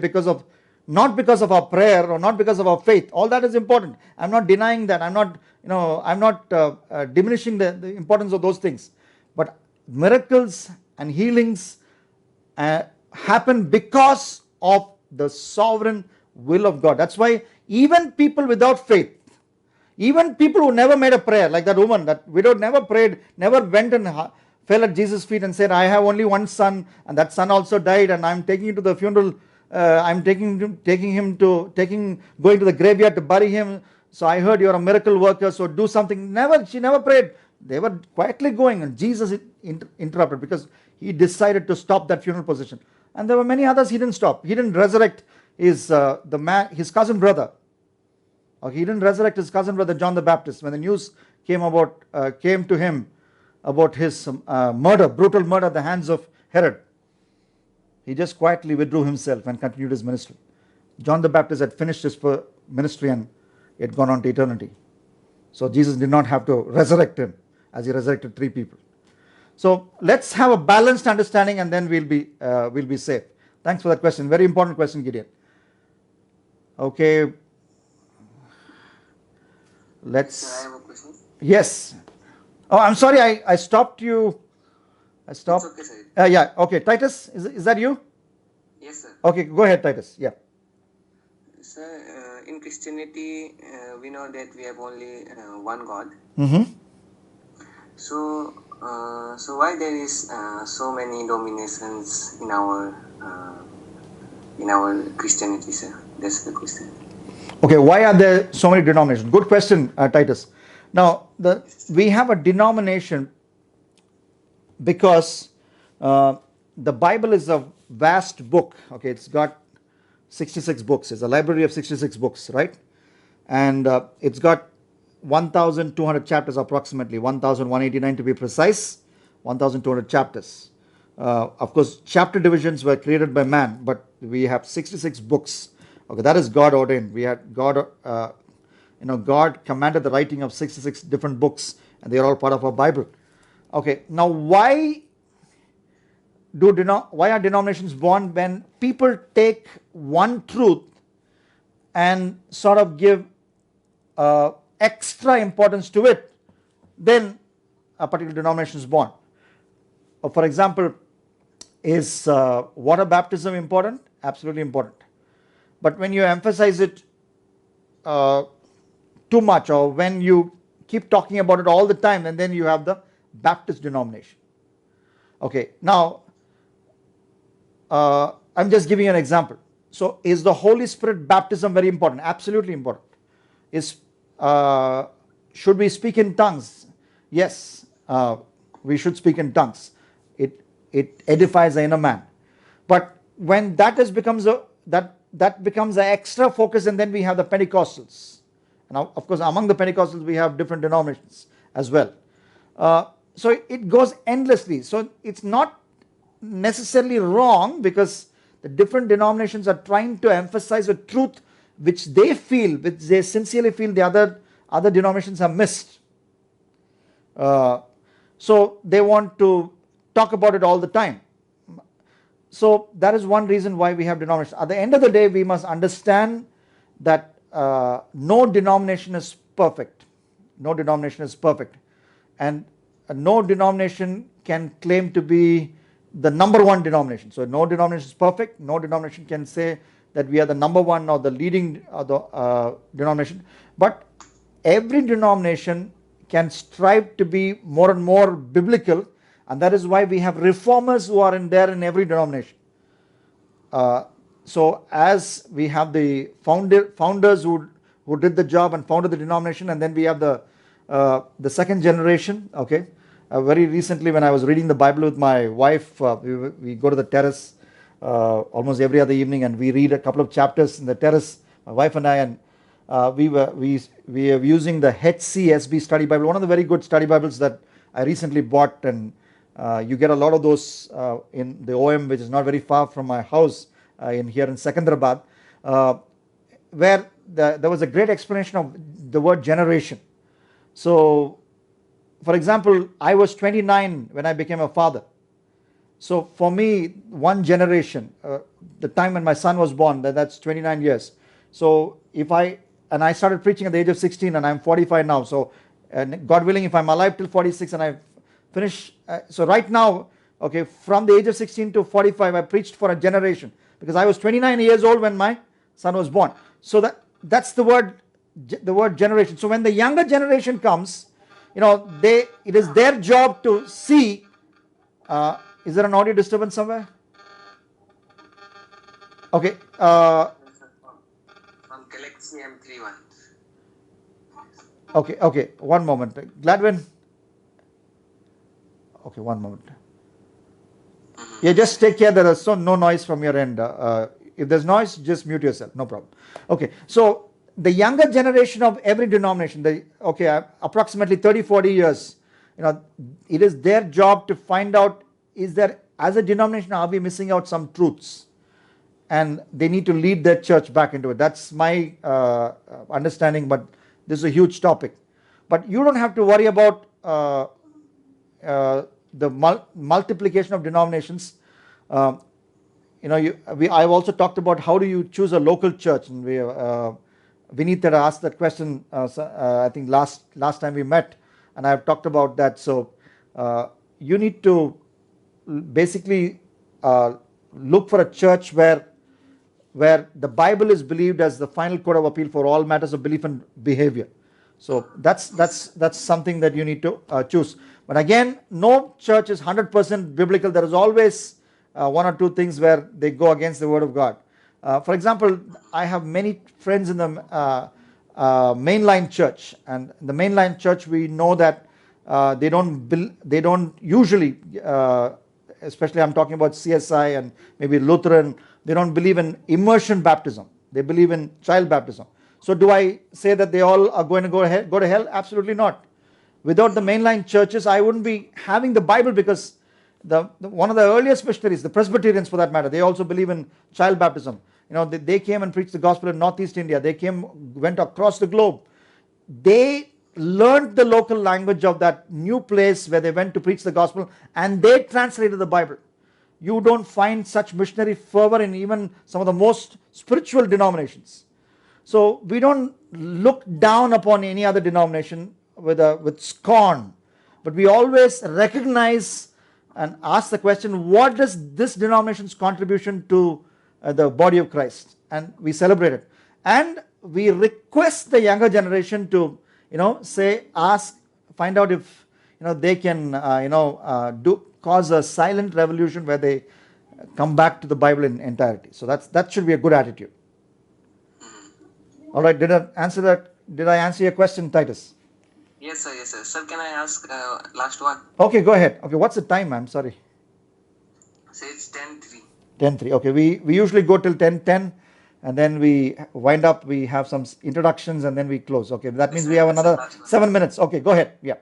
not because of our prayer or not because of our faith. All that is important. I'm not denying that. I'm not diminishing the importance of those things. But miracles and healings happen because of the sovereign will of God. That's why even people without faith, even people who never made a prayer, like that woman, that widow never prayed, never went and fell at Jesus' feet and said, I have only one son, and that son also died, and I'm taking him to the funeral. I'm going to the graveyard to bury him. So I heard you're a miracle worker, so do something. She never prayed. They were quietly going, and Jesus interrupted because he decided to stop that funeral procession. And there were many others he didn't stop. He didn't resurrect his cousin brother. Okay, he didn't resurrect his cousin brother John the Baptist when the news came to him about his brutal murder at the hands of Herod. He just quietly withdrew himself and continued his ministry. John the Baptist had finished his ministry and he had gone on to eternity. So Jesus did not have to resurrect him as he resurrected 3 people. So let's have a balanced understanding and then we'll be safe. Thanks for that question. Very important question, Gideon. Okay. Sir, I have a question. Yes. Oh, I'm sorry, I stopped you Stop. It's okay, sir. Yeah, okay. Titus, is that you? Yes, sir. Okay, go ahead, Titus. Yeah. Sir, in Christianity, we know that we have only one God. Mm-hmm. So, so why there is so many dominations in our Christianity, sir? That's the question. Okay, why are there so many denominations? Good question, Titus. Now, we have a denomination because the Bible is a vast book. Okay, it's got 66 books. It's a library of 66 books, right? And it's got 1,200 chapters approximately, 1,189 to be precise, 1,200 chapters. Of course, chapter divisions were created by man, but we have 66 books. Okay, that is God ordained. We had God, God commanded the writing of 66 different books, and they are all part of our Bible. Okay, now why are denominations born? When people take one truth and sort of give extra importance to it, then a particular denomination is born. For example, is water baptism important? Absolutely important. But when you emphasize it too much, or when you keep talking about it all the time, and then you have the Baptist denomination. Okay, now I'm just giving you an example. So, is the Holy Spirit baptism very important? Absolutely important. Should we speak in tongues? Yes, we should speak in tongues. It edifies the inner man. But when that becomes an extra focus, and then we have the Pentecostals. Now, of course, among the Pentecostals we have different denominations as well. So it goes endlessly. So it's not necessarily wrong, because the different denominations are trying to emphasize a truth which they sincerely feel the other denominations have missed. So they want to talk about it all the time. So that is one reason why we have denominations. At the end of the day, we must understand that no denomination is perfect. No denomination is perfect. And no denomination can claim to be the number one denomination. So no denomination is perfect. No denomination can say that we are the number one or the leading denomination. But every denomination can strive to be more and more biblical, and that is why we have reformers who are in every denomination. So as we have the founders who did the job and founded the denomination, and then we have the second generation. Okay, very recently when I was reading the Bible with my wife, we go to the terrace almost every other evening, and we read a couple of chapters in the terrace, my wife and I, and we are using the HCSB study Bible, one of the very good study Bibles that I recently bought, and you get a lot of those in the OM, which is not very far from my house here in Secunderabad, where there was a great explanation of the word generation. So, for example, I was 29 when I became a father. So for me, one generation, the time when my son was born, that's 29 years. So I started preaching at the age of 16, and I'm 45 now. So God willing, if I'm alive till 46 and I finish, so right now, okay, from the age of 16 to 45, I preached for a generation, because I was 29 years old when my son was born. So that's the word generation. So when the younger generation comes, it is their job to see. Is there an audio disturbance somewhere? Okay. From Galaxy M31. Okay. One moment. Gladwin. Okay, one moment. Yeah, just take care. There is no noise from your end. If there's noise, just mute yourself. No problem. Okay. So the younger generation of every denomination, approximately 30-40 years, it is their job to find out, as a denomination, are we missing out some truths? And they need to lead their church back into it. That's my understanding, but this is a huge topic. But you don't have to worry about the multiplication of denominations. I've also talked about how do you choose a local church, and Vineet had asked that question. I think last time we met, and I've talked about that. So you need to basically look for a church where the Bible is believed as the final code of appeal for all matters of belief and behavior. So that's something that you need to choose. But again, no church is 100% biblical. There is always one or two things where they go against the word of God. For example, I have many friends in the mainline church, and the mainline church, we know that they don't usually, especially I'm talking about CSI and maybe Lutheran, they don't believe in immersion baptism. They believe in child baptism. So do I say that they all are going to go to hell? Absolutely not. Without the mainline churches, I wouldn't be having the Bible, because one of the earliest missionaries, the Presbyterians for that matter, they also believe in child baptism. They came and preached the gospel in Northeast India. They went across the globe. They learned the local language of that new place where they went to preach the gospel, and they translated the Bible. You don't find such missionary fervor in even some of the most spiritual denominations. So we don't look down upon any other denomination with scorn, but we always recognize and ask the question, what is this denomination's contribution to the body of Christ? And we celebrate it. And we request the younger generation to, find out if, they can, cause a silent revolution where they come back to the Bible in entirety. So that should be a good attitude. All right, did I answer your question, Titus? Yes, sir. Yes, sir. Sir, can I ask last one? Okay, go ahead. Okay, what's the time? I'm sorry. Say it's 10:03. 10:03. Okay, we usually go till 10:10, and then we wind up. We have some introductions, and then we close. Okay, that means we have another 7 minutes. Okay, go ahead. Yeah.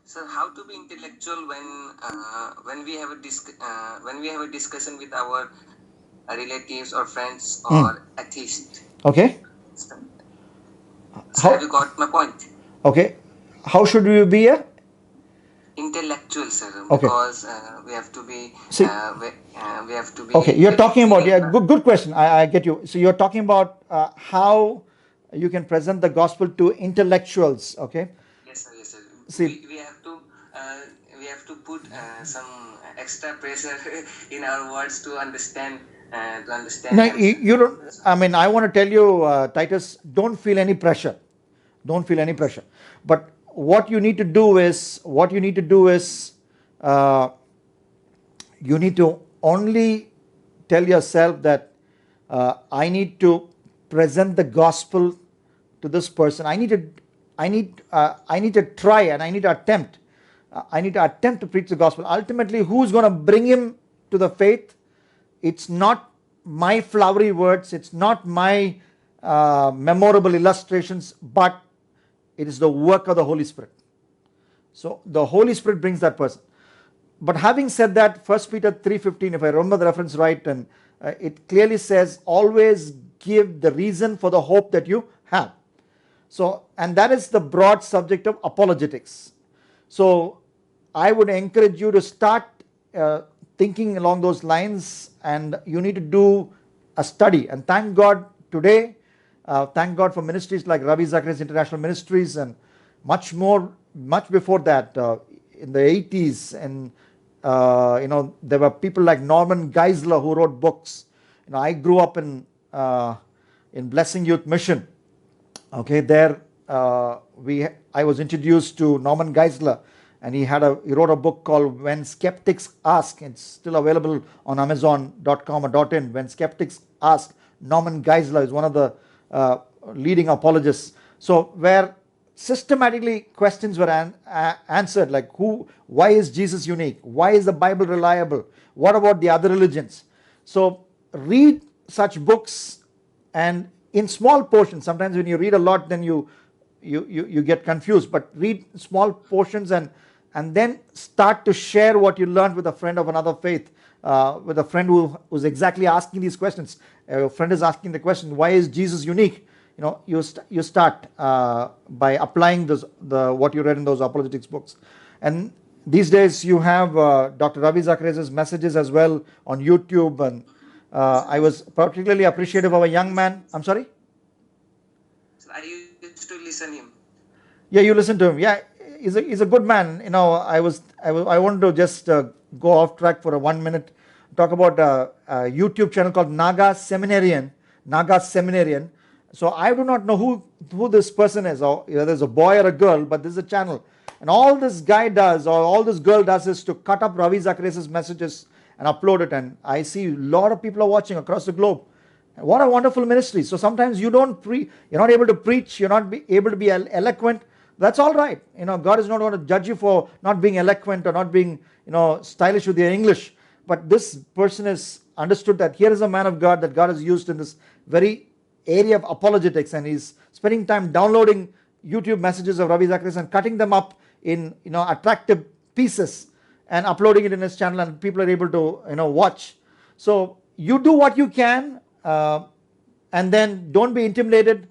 Sir, how to be intellectual when we have a discussion with our relatives or friends or atheists? Okay. So have you got my point? Okay. How should we be a intellectual, sir? Okay. Because we have to be. We have to be. Okay, you're talking about good question. I get you. So you're talking about how you can present the gospel to intellectuals. Okay. Yes, sir. Yes, sir. See, we have to put some extra pressure in our words to understand. No, you don't. I mean, I want to tell you, Titus, don't feel any pressure. Don't feel any pressure. But what you need to do is, you need to only tell yourself that I need to present the gospel to this person. I need to try, and I need to attempt. I need to attempt to preach the gospel. Ultimately, who's going to bring him to the faith? It's not my flowery words. It's not my memorable illustrations, but it is the work of the Holy Spirit. So the Holy Spirit brings that person. But having said that, 1 Peter 3:15, if I remember the reference right, and it clearly says, always give the reason for the hope that you have. So, and that is the broad subject of apologetics. So I would encourage you to start thinking along those lines, and you need to do a study. And thank God today, thank God for ministries like Ravi Zacharias International Ministries, and much before that, in the 80s, and there were people like Norman Geisler who wrote books. I grew up in Blessing Youth Mission. Okay, there I was introduced to Norman Geisler, and he wrote a book called When Skeptics Ask. It's still available on Amazon.com or .in. When Skeptics Ask. Norman Geisler is one of the leading apologists. So where systematically questions were answered, like why is Jesus unique? Why is the Bible reliable? What about the other religions? So read such books, and in small portions. Sometimes when you read a lot, then you get confused, but read small portions and then start to share what you learned with a friend of another faith, with a friend who's exactly asking these questions. A friend is asking the question, why is Jesus unique? You start by applying what you read in those apologetics books. And these days you have Dr. Ravi Zacharias' messages as well on YouTube, and I was particularly appreciative of a young man. I'm sorry? I used to listen him. Yeah, you listen to him. Yeah, he's a good man. I wanted to just go off track for a 1 minute, talk about a YouTube channel called Naga Seminarian. So I do not know who this person is, or whether it's a boy or a girl, but this is a channel, and all this guy does, or all this girl does, is to cut up Ravi Zacharias' messages and upload it. And I see a lot of people are watching across the globe. What a wonderful ministry. So sometimes you're not able to preach, you're not able to be eloquent. That's all right. God is not going to judge you for not being eloquent or not being stylish with your English. But this person has understood that here is a man of God that God has used in this very area of apologetics, and he's spending time downloading YouTube messages of Ravi Zacharias and cutting them up in attractive pieces and uploading it in his channel, and people are able to watch. So you do what you can, and then don't be intimidated.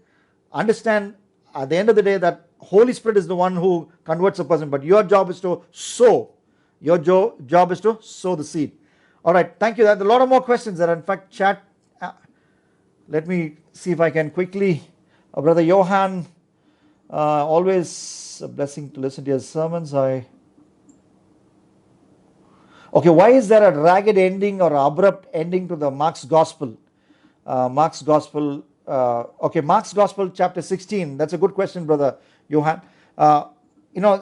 Understand at the end of the day that Holy Spirit is the one who converts a person, but your job is to sow. Your job is to sow the seed. All right, thank you. There are a lot of more questions that are in fact chat. Let me see if I can quickly. Brother Johan, always a blessing to listen to your sermons. Okay, why is there a ragged ending or abrupt ending to the Mark's Gospel? Mark's Gospel chapter 16. That's a good question, Brother Johan.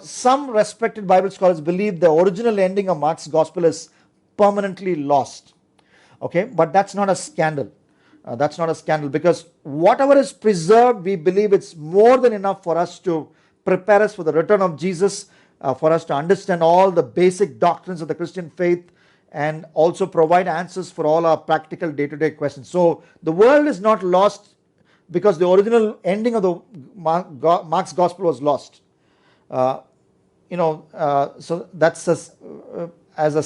Some respected Bible scholars believe the original ending of Mark's Gospel is permanently lost. Okay, but that's not a scandal. Because whatever is preserved, we believe it's more than enough for us to prepare us for the return of Jesus, for us to understand all the basic doctrines of the Christian faith, and also provide answers for all our practical day-to-day questions. So the world is not lost because the original ending of the Mark's Gospel was lost. So that's as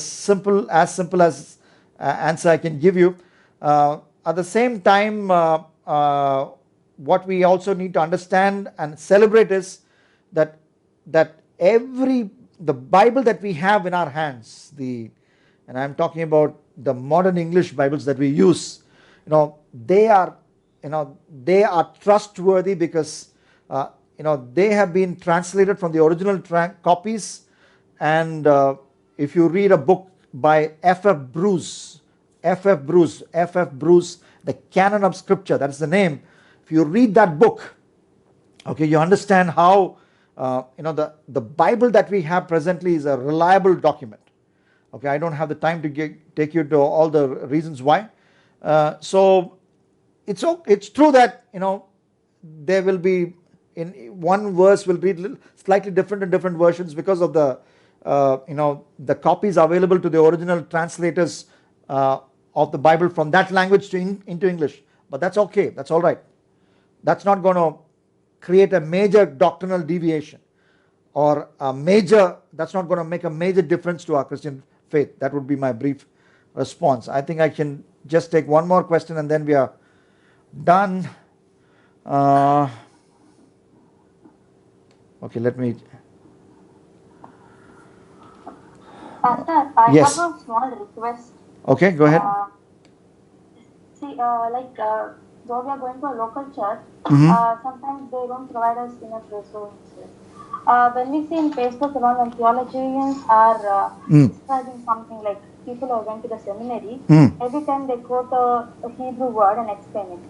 simple as answer I can give you. At the same time, what we also need to understand and celebrate is that the Bible that we have in our hands, and I'm talking about the modern English Bibles that we use, they are trustworthy because they have been translated from the original copies. And if you read a book by F.F. Bruce, The Canon of Scripture, that is the name. If you read that book, okay, you understand how the Bible that we have presently is a reliable document. Okay, I don't have the time to take you to all the reasons why. So it's true that there will be in one verse will read slightly different in different versions because of the copies available to the original translators of the Bible from that language into English. But that's okay, that's all right. That's not going to create a major doctrinal deviation or that's not going to make a major difference to our Christian faith. That would be my brief response. I think I can just take one more question and then we are done. Okay, let me. Pastor, I Yes. have a small request. Okay, go ahead. Though we are going to a local church, sometimes they don't provide us enough resources. When we see in Facebook around when theologians are describing something like people who went to the seminary, every time they quote a Hebrew word and explain it.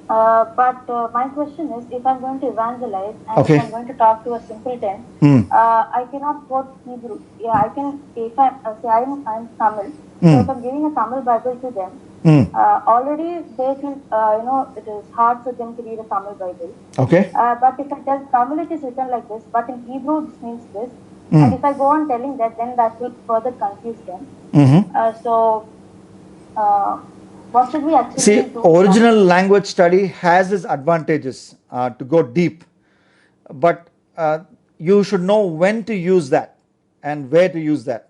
But my question is, if I'm going to evangelize and if I'm going to talk to a simpleton, I cannot quote Hebrew. Yeah, I can. If I'm Tamil, so if I'm giving a Tamil Bible to them, already they feel it is hard for them to read a Tamil Bible. Okay. But if I tell Tamil, it is written like this, but in Hebrew this means this, and if I go on telling that, then that will further confuse them. What should we actually See, do? original language study has its advantages to go deep, but you should know when to use that and where to use that.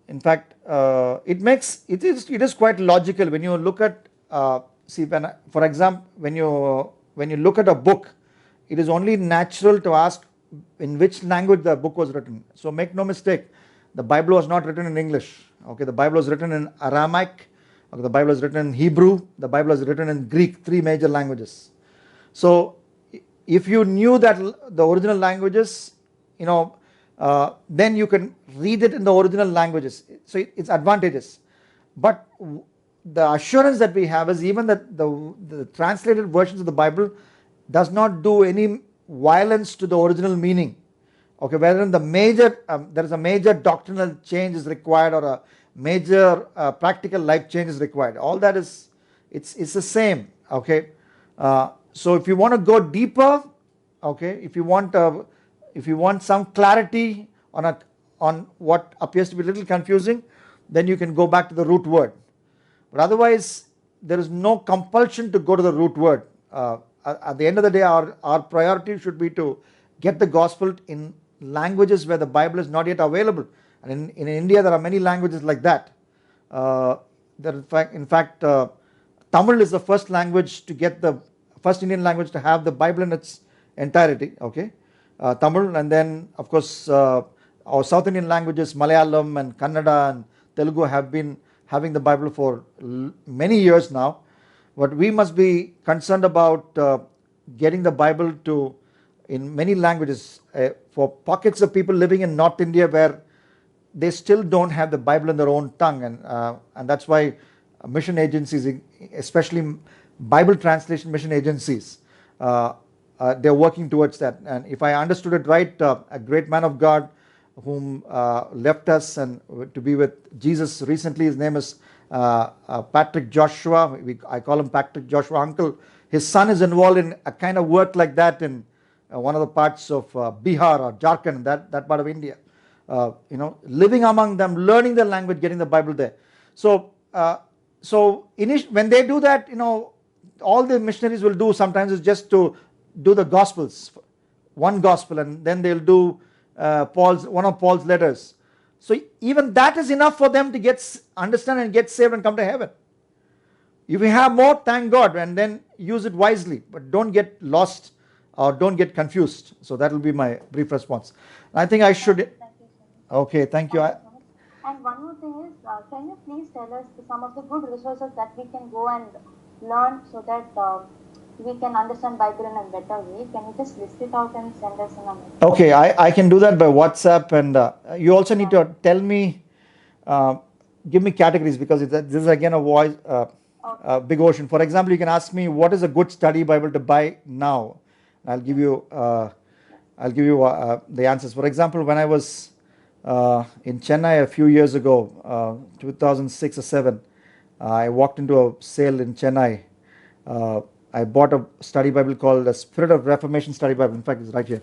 In fact, it is quite logical when you look at for example, when you look at a book, it is only natural to ask in which language the book was written. So make no mistake, the Bible was not written in English. Okay, the Bible was written in Aramaic. Okay, the Bible was written in Hebrew, the Bible was written in Greek, 3 major languages. So if you knew that the original languages, then you can read it in the original languages. So it's advantageous. But the assurance that we have is even that the translated versions of the Bible does not do any violence to the original meaning. Okay, whether in the major there is a major doctrinal change is required or a major practical life change is required. All that is it's the same. Okay, so if you want to go deeper, okay, if you want some clarity on what appears to be a little confusing, then you can go back to the root word. But otherwise, there is no compulsion to go to the root word. At the end of the day, our priority should be to get the gospel in languages where the Bible is not yet available. And in India, there are many languages like that. In fact, Tamil is the first language to get the first Indian language to have the Bible in its entirety. Okay, Tamil, and then of course our South Indian languages, Malayalam and Kannada and Telugu, have been having the Bible for many years now. But we must be concerned about getting the Bible to in many languages for pockets of people living in North India where they still don't have the Bible in their own tongue, and that's why mission agencies, especially Bible translation mission agencies, they're working towards that. And if I understood it right, a great man of God whom left us and to be with Jesus recently, his name is Patrick Joshua. I call him Patrick Joshua Uncle. His son is involved in a kind of work like that in one of the parts of Bihar or Jharkhand, that part of India. Living among them, learning the language, getting the Bible there. So when they do that, all the missionaries will do sometimes is just to do the Gospels, one Gospel, and then they'll do one of Paul's letters. So even that is enough for them to understand and get saved and come to heaven. If you have more, thank God, and then use it wisely, but don't get lost or don't get confused. So that will be my brief response. I think I should. Okay, thank you. And one more thing is, can you please tell us some of the good resources that we can go and learn so that we can understand Bible in a better way? Can you just list it out and send us in a message? Okay, I can do that by WhatsApp, and you also need to tell me, give me categories, because this is again a big ocean. For example, you can ask me what is a good study Bible to buy now. I'll give you the answers. For example, when I was in Chennai a few years ago, 2006 or 7, I walked into a sale in Chennai. I bought a study Bible called the Spirit of Reformation Study Bible. In fact, it's right here.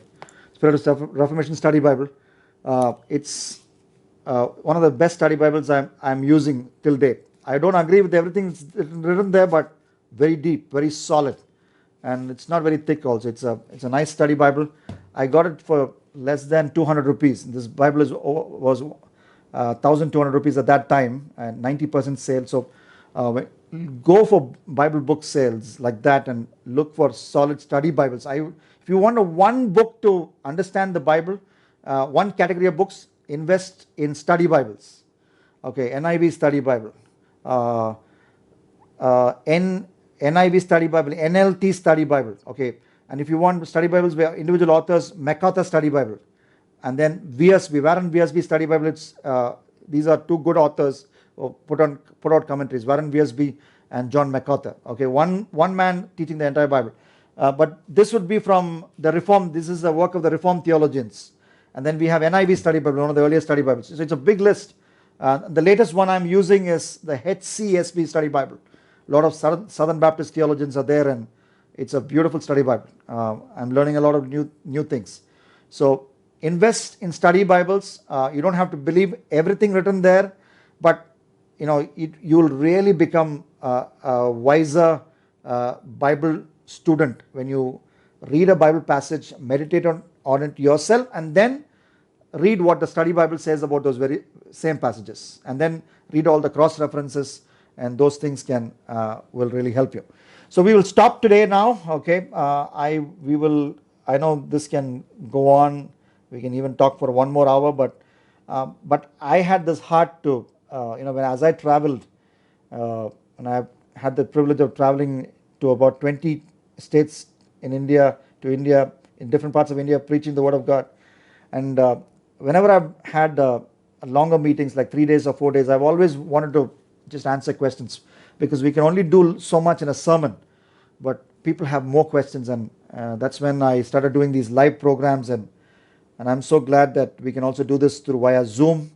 Spirit of Reformation Study Bible. It's one of the best study Bibles I'm using till date. I don't agree with everything that's written there, but very deep, very solid, and it's not very thick also. It's a nice study Bible. I got it for less than 200 rupees. This Bible was 1,200 rupees at that time, and 90% sale. So go for Bible book sales like that and look for solid study Bibles. If you want one book to understand the Bible, one category of books, invest in study Bibles. Okay, NIV study Bible, NIV study Bible, NLT study Bible. Okay, and if you want study Bibles by individual authors, MacArthur study Bible, and then VSB, Warren VSB study Bible. These are two good authors who put out commentaries, Warren VSB and John MacArthur. Okay, one man teaching the entire Bible. But this would be from the Reformed. This is the work of the Reformed theologians. And then we have NIV study Bible, one of the earliest study Bibles. So it's a big list. The latest one I'm using is the HCSB study Bible. A lot of Southern Baptist theologians are there, and it's a beautiful study Bible. I'm learning a lot of new things. So invest in study Bibles. You don't have to believe everything written there, but you'll really become a wiser Bible student when you read a Bible passage, meditate on it yourself, and then read what the study Bible says about those very same passages, and then read all the cross references, and those things will really help you. So we will stop today now. Okay, I know this can go on. We can even talk for 1 more hour, but I had this heart to as I traveled, and I had the privilege of traveling to about 20 states in India, in different parts of India, preaching the Word of God. And whenever I've had longer meetings like 3 days or 4 days, I've always wanted to just answer questions, because we can only do so much in a sermon, but people have more questions, and that's when I started doing these live programs, and I'm so glad that we can also do this through via Zoom.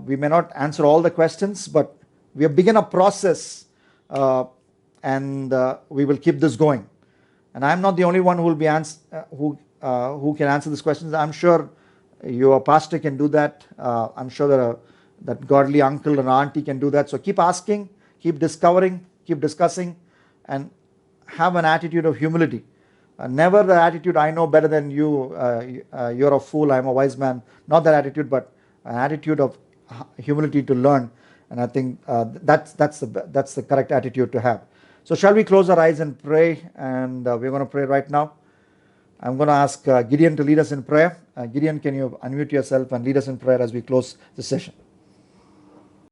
We may not answer all the questions, but we have begun a process, and we will keep this going. And I'm not the only one who will be who can answer these questions. I'm sure your pastor can do that. I'm sure that godly uncle and auntie can do that. So keep asking, keep discovering, keep discussing, and have an attitude of humility. Never the attitude, I know better than you, you're a fool, I'm a wise man. Not that attitude, but an attitude of humility to learn. And I think that's the correct attitude to have. So shall we close our eyes and pray? And we're going to pray right now. I'm going to ask Gideon to lead us in prayer. Gideon, can you unmute yourself and lead us in prayer as we close the session?